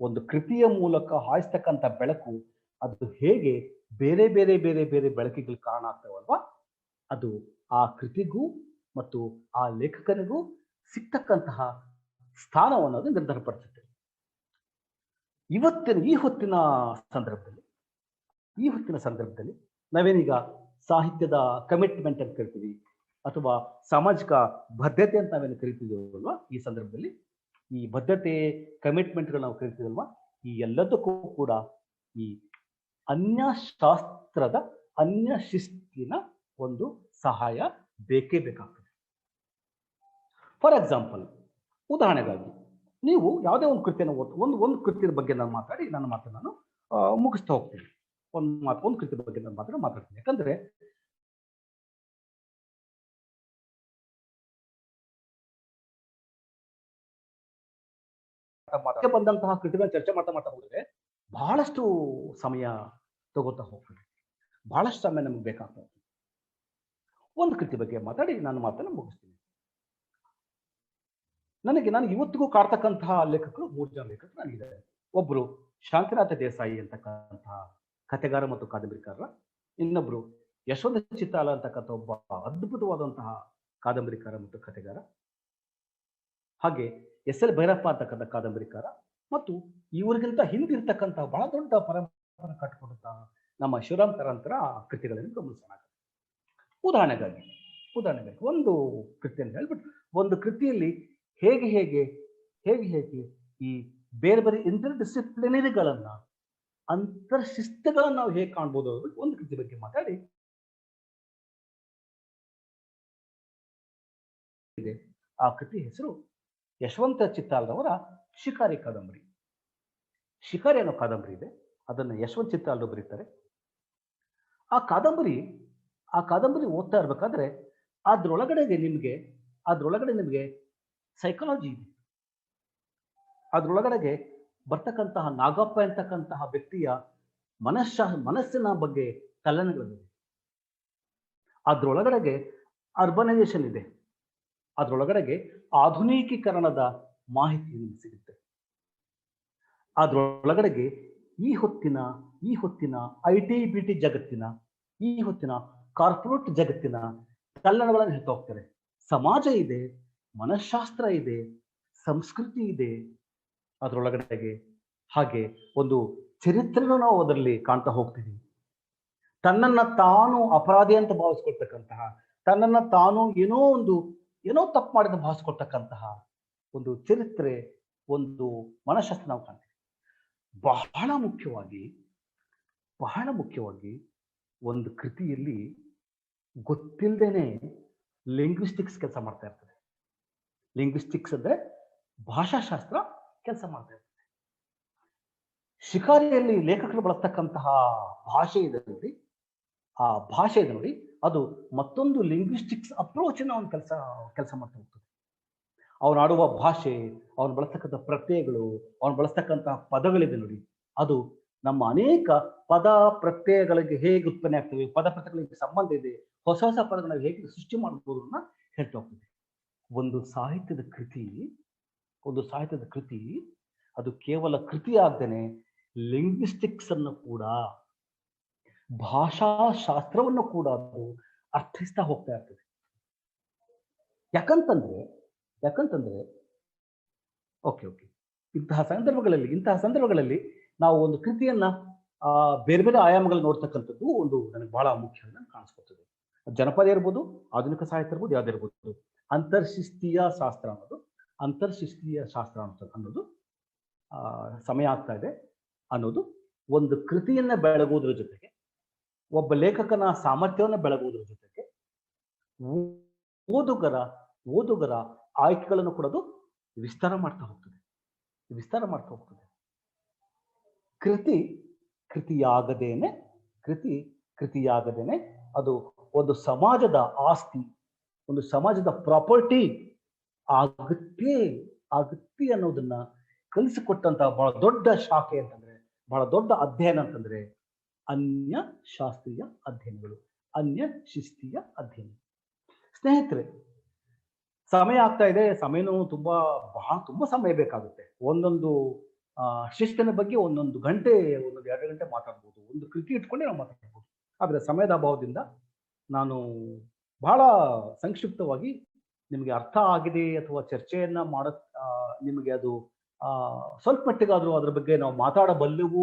ಒಂದು ಕೃತಿಯ ಮೂಲಕ ಹಾಯಿಸ್ತಕ್ಕಂಥ ಬೆಳಕು ಅದು ಹೇಗೆ ಬೇರೆ ಬೇರೆ ಬೆಳಕಿಗೆ ಕಾರಣ ಆಗ್ತಾವಲ್ವಾ, ಅದು ಆ ಕೃತಿಗೂ ಮತ್ತು ಆ ಲೇಖಕನಿಗೂ ಸಿಗ್ತಕ್ಕಂತಹ ಸ್ಥಾನವನ್ನು ಅದು ನಿರ್ಧಾರಪಡಿಸುತ್ತೆ. ಈ ಹೊತ್ತಿನ ಸಂದರ್ಭದಲ್ಲಿ ನಾವೇನೀಗ ಸಾಹಿತ್ಯದ ಕಮಿಟ್ಮೆಂಟ್ ಅಂತ ಕರಿತೀವಿ, ಅಥವಾ ಸಾಮಾಜಿಕ ಬದ್ಧತೆ ಅಂತ ನಾವೇನು ಕರಿತಿದ್ದೀವಲ್ವಾ, ಈ ಸಂದರ್ಭದಲ್ಲಿ ಈ ಬದ್ಧತೆ, ಕಮಿಟ್ಮೆಂಟ್ಗಳು ನಾವು ಕರಿತೀವಲ್ವಾ, ಈ ಎಲ್ಲದಕ್ಕೂ ಕೂಡ ಈ ಅನ್ಯಶಾಸ್ತ್ರದ ಅನ್ಯಶಿಸ್ತಿನ ಒಂದು ಸಹಾಯ ಬೇಕೇ ಬೇಕಾಗ್ತದೆ. ಫಾರ್ ಎಕ್ಸಾಂಪಲ್, ಉದಾಹರಣೆಗಾಗಿ ನೀವು ಯಾವುದೇ ಒಂದು ಕೃತಿಯನ್ನು ಒಂದು ಕೃತಿಯ ಬಗ್ಗೆ ನಾನು ಮಾತಾಡಿ ನನ್ನ ಮಾತನ್ನು ನಾನು ಮುಗಿಸ್ತಾ ಹೋಗ್ತೀನಿ. ಒಂದು ಕೃತಿ ಬಗ್ಗೆ ನಾನು ಮಾತಾಡ್ತೀನಿ. ಯಾಕಂದ್ರೆ ಬಂದಂತಹ ಕೃತಿಗಳನ್ನ ಚರ್ಚೆ ಮಾಡ್ತಾ ಹೋದ್ರೆ ಬಹಳಷ್ಟು ಸಮಯ ತಗೋತಾ ಹೋಗ್ತದೆ, ಬಹಳಷ್ಟು ಸಮಯ ನಮ್ಗೆ ಬೇಕಾಗ್ತದೆ. ಒಂದು ಕೃತಿ ಬಗ್ಗೆ ಮಾತಾಡಿ ನಾನು ಮಾತನ್ನ ಮುಗಿಸ್ತೀನಿ. ನಾನು ಇವತ್ತಿಗೂ ಕಾಡ್ತಕ್ಕಂತಹ ಲೇಖಕರು 3 ಜನ ಲೇಖಕರು ನನಗಿದ್ದಾರೆ. ಒಬ್ರು ಶಾಂತಿನಾಥ ದೇಸಾಯಿ ಅಂತಕ್ಕಂತಹ ಕಥೆಗಾರ ಮತ್ತು ಕಾದಂಬರಿಕಾರರ, ಇನ್ನೊಬ್ರು ಯಶವಂತ ಚಿತ್ತಾಲ ಅಂತಕ್ಕಂಥ ಒಬ್ಬ ಅದ್ಭುತವಾದಂತಹ ಕಾದಂಬರಿಕಾರ ಮತ್ತು ಕಥೆಗಾರ, ಹಾಗೆ ಎಸ್.ಎಲ್. ಭೈರಪ್ಪ ಅಂತಕ್ಕಂಥ ಕಾದಂಬರಿಕಾರ, ಮತ್ತು ಇವರಿಗಿಂತ ಹಿಂದಿರ್ತಕ್ಕಂಥ ಬಹಳ ದೊಡ್ಡ ಪರಂಪರೆ ಕಟ್ಟಿಕೊಂಡಂತಹ ನಮ್ಮ ಶಿವರಾಮ್ ಕಾರಂತರ ಕೃತಿಗಳನ್ನು ಗಮನಿಸೋಣ. ಉದಾಹರಣೆಗಾಗಿ ಒಂದು ಕೃತಿಯನ್ನು ಹೇಳ್ಬಿಟ್ಟು, ಒಂದು ಕೃತಿಯಲ್ಲಿ ಹೇಗೆ ಹೇಗೆ ಹೇಗೆ ಹೇಗೆ ಈ ಬೇರೆ ಬೇರೆ ಇಂಟರ್ ಡಿಸಿಪ್ಲಿನರಿಗಳನ್ನ, ಅಂತರ್ಶಿಸ್ತುಗಳನ್ನ ನಾವು ಹೇಗೆ ಕಾಣ್ಬೋದು ಅನ್ನೋದು ಒಂದು ಕೃತಿ ಬಗ್ಗೆ ಮಾತಾಡಿ. ಆ ಕೃತಿ ಹೆಸರು ಯಶವಂತ ಚಿತ್ತಾಲ್ರವರ ಶಿಕಾರಿ ಕಾದಂಬರಿ. ಶಿಕಾರಿ ಅನ್ನೋ ಕಾದಂಬರಿ ಇದೆ, ಅದನ್ನ ಯಶವಂತ ಚಿತ್ತಾಲ್ರು ಬರೀತಾರೆ. ಆ ಕಾದಂಬರಿ ಓದ್ತಾ ಇರ್ಬೇಕಾದ್ರೆ ಅದ್ರೊಳಗಡೆ ನಿಮಗೆ ಸೈಕಾಲಜಿ ಇದೆ. ಅದ್ರೊಳಗಡೆಗೆ ಬರ್ತಕ್ಕಂತಹ ನಾಗಪ್ಪ ಅಂತಕ್ಕಂತಹ ವ್ಯಕ್ತಿಯ ಮನಸ್ಸಿನ ಬಗ್ಗೆ ಕಲ್ಪನೆಗಳಿದೆ. ಅದ್ರೊಳಗಡೆಗೆ ಅರ್ಬನೈಸೇಷನ್ ಇದೆ. ಅದ್ರೊಳಗಡೆಗೆ ಆಧುನಿಕೀಕರಣದ ಮಾಹಿತಿ ಸಿಗುತ್ತೆ. ಅದ್ರೊಳಗಡೆಗೆ ಈ ಹೊತ್ತಿನ IT-BT ಜಗತ್ತಿನ, ಈ ಹೊತ್ತಿನ ಕಾರ್ಪೊರೇಟ್ ಜಗತ್ತಿನ ಕಲ್ಯಾಣಗಳನ್ನು ಹೇಳ್ತಾ ಹೋಗ್ತಾರೆ. ಸಮಾಜ ಇದೆ, ಮನಃಶಾಸ್ತ್ರ ಇದೆ, ಸಂಸ್ಕೃತಿ ಇದೆ ಅದರೊಳಗಡೆಗೆ. ಹಾಗೆ ಒಂದು ಚರಿತ್ರೆಯನ್ನು ನಾವು ಅದರಲ್ಲಿ ಕಾಣ್ತಾ ಹೋಗ್ತೀವಿ. ತನ್ನನ್ನ ತಾನು ಅಪರಾಧಿ ಅಂತ ಭಾವಿಸ್ಕೊಳ್ತಕ್ಕಂತಹ, ತನ್ನನ್ನ ತಾನು ಏನೋ ತಪ್ಪು ಮಾಡಿದ ಭಾವಿಸ್ಕೊಳ್ತಕ್ಕಂತಹ ಒಂದು ಚರಿತ್ರೆ, ಒಂದು ಮನಃಶಾಸ್ತ್ರ ನಾವು ಕಾಣ್ತೀವಿ. ಬಹಳ ಮುಖ್ಯವಾಗಿ ಒಂದು ಕೃತಿಯಲ್ಲಿ ಗೊತ್ತಿಲ್ಲದೇನೆ ಲಿಂಗ್ವಿಸ್ಟಿಕ್ಸ್ ಕೆಲಸ ಮಾಡ್ತಾ ಇರ್ತದೆ. ಲಿಂಗ್ವಿಸ್ಟಿಕ್ಸ್ ಅಂದ್ರೆ ಭಾಷಾಶಾಸ್ತ್ರ ಕೆಲಸ ಮಾಡ್ತಾ ಇರ್ತದೆ. ಶಿಕಾರಿಯಲ್ಲಿ ಲೇಖಕರು ಬಳಸ್ತಕ್ಕಂತಹ ಭಾಷೆ ಇದೆ ನೋಡಿ, ಆ ಭಾಷೆ ಇದೆ ನೋಡಿ, ಅದು ಮತ್ತೊಂದು ಲಿಂಗ್ವಿಸ್ಟಿಕ್ಸ್ ಅಪ್ರೋಚ್ ಅವನು ಕೆಲಸ ಮಾಡ್ತಾ ಹೋಗ್ತದೆ. ಅವನು ಆಡುವ ಭಾಷೆ, ಅವನು ಬಳಸ್ತಕ್ಕಂಥ ಪ್ರತ್ಯಯಗಳು, ಅವನು ಬಳಸ್ತಕ್ಕಂತಹ ಪದಗಳಿದೆ ನೋಡಿ, ಅದು ನಮ್ಮ ಅನೇಕ ಪದ ಪ್ರತ್ಯಯಗಳಿಗೆ ಹೇಗೆ ಉತ್ಪನ್ನ ಆಗ್ತವೆ, ಪದ ಪ್ರತ್ಯಯಗಳಿಗೆ ಸಂಬಂಧ ಇದೆ, ಹೊಸ ಪದಗಳನ್ನ ಹೇಗೆ ಸೃಷ್ಟಿ ಮಾಡಬಹುದು ಅಂತ ಹೇಳ್ತಾ ಹೋಗ್ತದೆ. ಒಂದು ಸಾಹಿತ್ಯದ ಕೃತಿ ಅದು ಕೇವಲ ಕೃತಿ ಆಗ್ದೇನೆ ಲಿಂಗ್ವಿಸ್ಟಿಕ್ಸ್ ಅನ್ನು ಕೂಡ, ಭಾಷಾಶಾಸ್ತ್ರವನ್ನು ಕೂಡ ಅದು ಅರ್ಥೈಸ್ತಾ ಹೋಗ್ತಾ ಇರ್ತದೆ. ಯಾಕಂತಂದ್ರೆ ಓಕೆ ಇಂತಹ ಸಂದರ್ಭಗಳಲ್ಲಿ ನಾವು ಒಂದು ಕೃತಿಯನ್ನ ಬೇರೆ ಬೇರೆ ಆಯಾಮಗಳಲ್ಲಿ ನೋಡ್ತಕ್ಕಂಥದ್ದು ಒಂದು ನನಗೆ ಬಹಳ ಮುಖ್ಯ ಕಾಣಿಸ್ಕೊಳ್ತದೆ. ಜನಪದ ಇರ್ಬೋದು, ಆಧುನಿಕ ಸಾಹಿತ್ಯ ಇರ್ಬೋದು, ಯಾವ್ದಿರ್ಬೋದು, ಅಂತರ್ಶಿಸ್ತೀಯ ಶಾಸ್ತ್ರ ಅನ್ನೋದು ಸಮಯ ಆಗ್ತಾ ಇದೆ ಅನ್ನೋದು ಒಂದು ಕೃತಿಯನ್ನ ಬೆಳಗುವುದರ ಜೊತೆಗೆ, ಒಬ್ಬ ಲೇಖಕನ ಸಾಮರ್ಥ್ಯವನ್ನು ಬೆಳಗುವುದರ ಜೊತೆಗೆ, ಓದುಗರ ಆಯ್ಕೆಗಳನ್ನು ಕೂಡ ಅದು ವಿಸ್ತಾರ ಮಾಡ್ತಾ ಹೋಗ್ತದೆ. ಕೃತಿಯಾಗದೇನೆ ಅದು ಒಂದು ಸಮಾಜದ ಆಸ್ತಿ, ಒಂದು ಸಮಾಜದ ಪ್ರಾಪರ್ಟಿ ಆಗುತ್ತೆ ಅನ್ನೋದನ್ನ ಕಲಿಸಿಕೊಟ್ಟಂತಹ ಬಹಳ ದೊಡ್ಡ ಶಾಖೆ ಅಂತಂದ್ರೆ, ಬಹಳ ದೊಡ್ಡ ಅಧ್ಯಯನ ಅಂತಂದ್ರೆ ಅನ್ಯ ಶಾಸ್ತ್ರೀಯ ಅಧ್ಯಯನಗಳು, ಅನ್ಯ ಶಿಸ್ತೀಯ ಅಧ್ಯಯನ. ಸ್ನೇಹಿತರೆ, ಸಮಯ ಆಗ್ತಾ ಇದೆ. ಸಮಯನೂ ತುಂಬಾ ಸಮಯ ಬೇಕಾಗುತ್ತೆ. ಒಂದೊಂದು ಶಿಸ್ತಿನ ಬಗ್ಗೆ 1 ಗಂಟೆ 2 ಗಂಟೆ ಮಾತಾಡ್ಬೋದು, ಒಂದು ಕೃತಿ ಇಟ್ಕೊಂಡೆ ನಾವು ಮಾತಾಡ್ಬೋದು. ಆದ್ರೆ ಸಮಯದ ಅಭಾವದಿಂದ ನಾನು ಬಹಳ ಸಂಕ್ಷಿಪ್ತವಾಗಿ ನಿಮಗೆ ಅರ್ಥ ಆಗಿದೆ ಅಥವಾ ಚರ್ಚೆಯನ್ನ ನಿಮಗೆ ಅದು ಸ್ವಲ್ಪ ಮಟ್ಟಿಗಾದ್ರೂ ಅದ್ರ ಬಗ್ಗೆ ನಾವು ಮಾತಾಡಬಲ್ಲೆವು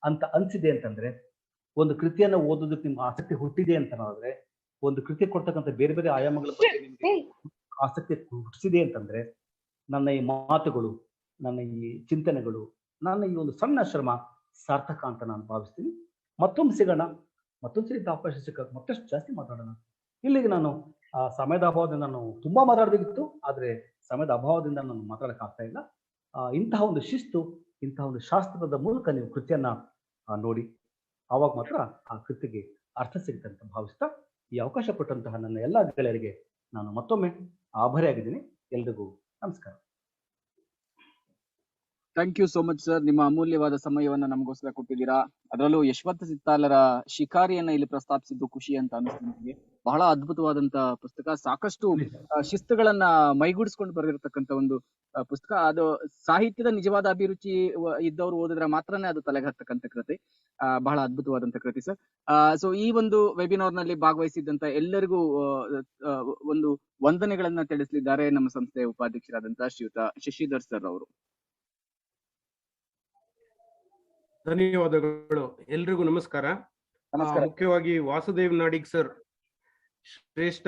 ಅಂತ ಅನ್ಸಿದೆ ಅಂತಂದ್ರೆ, ಒಂದು ಕೃತಿಯನ್ನ ಓದೋದಕ್ಕೆ ನಿಮ್ಗೆ ಆಸಕ್ತಿ ಹುಟ್ಟಿದೆ ಅಂತಂದ್ರೆ, ಒಂದು ಕೃತಿ ಕೊಡ್ತಕ್ಕಂಥ ಬೇರೆ ಬೇರೆ ಆಯಾಮಗಳ ಬಗ್ಗೆ ನಿಮಗೆ ಆಸಕ್ತಿ ಹುಟ್ಟಿಸಿದೆ ಅಂತಂದ್ರೆ, ನನ್ನ ಈ ಮಾತುಗಳು, ನನ್ನ ಈ ಚಿಂತನೆಗಳು, ನನ್ನ ಈ ಒಂದು ಸಣ್ಣ ಶ್ರಮ ಸಾರ್ಥಕ ಅಂತ ನಾನು ಭಾವಿಸ್ತೀನಿ. ಮತ್ತೊಮ್ಮೆ ಸಿಗೋಣ, ಮತ್ತೊಂದ್ಸರಿ ಅವಕಾಶ ಸಿಕ್ಕ ಮತ್ತಷ್ಟು ಜಾಸ್ತಿ ಮಾತಾಡೋಣ. ಇಲ್ಲಿಗೆ ನಾನು ಸಮಯದ ಅಭಾವದಿಂದ ನಾನು ತುಂಬಾ ಮಾತಾಡಬೇಕಿತ್ತು, ಆದ್ರೆ ಸಮಯದ ಅಭಾವದಿಂದ ನಾನು ಮಾತಾಡಕ್ ಆಗ್ತಾ ಇಲ್ಲ. ಇಂತಹ ಒಂದು ಶಿಸ್ತು, ಇಂತಹ ಒಂದು ಶಾಸ್ತ್ರದ ಮೂಲಕ ನೀವು ಕೃತಿಯನ್ನ ನೋಡಿ. ಆವಾಗ ಮಾತ್ರ ಆ ಕೃತಿಗೆ ಅರ್ಥ ಸಿಗುತ್ತೆ ಅಂತ ಭಾವಿಸ್ತಾ ಈ ಅವಕಾಶ ಕೊಟ್ಟಂತಹ ನನ್ನ ಎಲ್ಲ ಗೆಳೆಯರಿಗೆ ನಾನು ಮತ್ತೊಮ್ಮೆ ಆಭಾರಿಯಾಗಿದ್ದೀನಿ. ಎಲ್ರಿಗೂ ನಮಸ್ಕಾರ. Thank you so much sir. ನಿಮ್ಮ ಅಮೂಲ್ಯವಾದ ಸಮಯವನ್ನ ನಮಗೋಸ್ಕರ ಕೊಟ್ಟಿದ್ದೀರಾ. ಅದರಲ್ಲೂ ಯಶವಂತ ಸಿತ್ತಾಲರ ಶಿಕಾರಿಯನ್ನ ಇಲ್ಲಿ ಪ್ರಸ್ತಾಪಿಸಿದ್ದು ಖುಷಿ ಅಂತ ಅನಿಸ್ತು ನನಗೆ. ಬಹಳ ಅದ್ಭುತವಾದಂತ ಪುಸ್ತಕ. ಸಾಕಷ್ಟು ಶಿಸ್ತುಗಳನ್ನ ಮೈಗೂಡಿಸ್ಕೊಂಡು ಬರೆದಿರತಕ್ಕಂತ ಒಂದು ಪುಸ್ತಕ. ಅದು ಸಾಹಿತ್ಯದ ನಿಜವಾದ ಅಭಿರುಚಿ ಇದ್ದವ್ರು ಓದಿದ್ರೆ ಮಾತ್ರನೇ ಅದು ತಲೆಗೆ ಹತ್ತಕ್ಕಂತ ಕೃತಿ. ಬಹಳ ಅದ್ಭುತವಾದಂತ ಕೃತಿ ಸರ್. ಸೊ ಈ ಒಂದು ವೆಬಿನಾರ್ ನಲ್ಲಿ ಭಾಗವಹಿಸಿದಂತ ಎಲ್ಲರಿಗೂ ಒಂದು ವಂದನೆಗಳನ್ನ ತಿಳಿಸಲಿದ್ದಾರೆ ನಮ್ಮ ಸಂಸ್ಥೆಯ ಉಪಾಧ್ಯಕ್ಷರಾದಂತಹ ಶ್ರೀಯುತ ಶಶಿಧರ್ ಸರ್ ಅವರು. ಧನ್ಯವಾದಗಳು. ಎಲ್ರಿಗೂ ನಮಸ್ಕಾರ. ಮುಖ್ಯವಾಗಿ ವಾಸುದೇವ್ ನಾಡಿಗ್ ಸರ್ ಶ್ರೇಷ್ಠ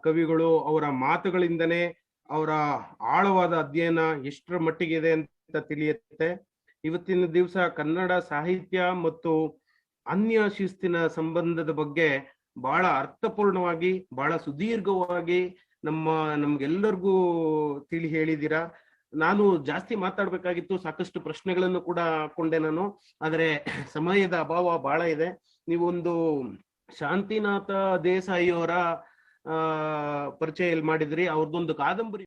ಕವಿಗಳು. ಅವರ ಮಾತುಗಳಿಂದನೇ ಅವರ ಆಳವಾದ ಅಧ್ಯಯನ ಎಷ್ಟರ ಮಟ್ಟಿಗೆ ಇದೆ ಅಂತ ತಿಳಿಯುತ್ತೆ. ಇವತ್ತಿನ ದಿವಸ ಕನ್ನಡ ಸಾಹಿತ್ಯ ಮತ್ತು ಅನ್ಯ ಶಿಸ್ತಿನ ಸಂಬಂಧದ ಬಗ್ಗೆ ಬಹಳ ಅರ್ಥಪೂರ್ಣವಾಗಿ, ಬಹಳ ಸುದೀರ್ಘವಾಗಿ ನಮ್ಗೆಲ್ಲರಿಗೂ ತಿಳಿ ಹೇಳಿದ್ದೀರಾ. ನಾನು ಜಾಸ್ತಿ ಮಾತಾಡ್ಬೇಕಾಗಿತ್ತು, ಸಾಕಷ್ಟು ಪ್ರಶ್ನೆಗಳನ್ನು ಕೂಡ ಹಾಕೊಂಡೆ ನಾನು, ಆದರೆ ಸಮಯದ ಅಭಾವ ಬಹಳ ಇದೆ. ನೀವೊಂದು ಶಾಂತಿನಾಥ ದೇಸಾಯಿ ಅವರ ಪರಿಚಯ ಮಾಡಿದ್ರಿ. ಅವ್ರದ್ದೊಂದು ಕಾದಂಬರಿ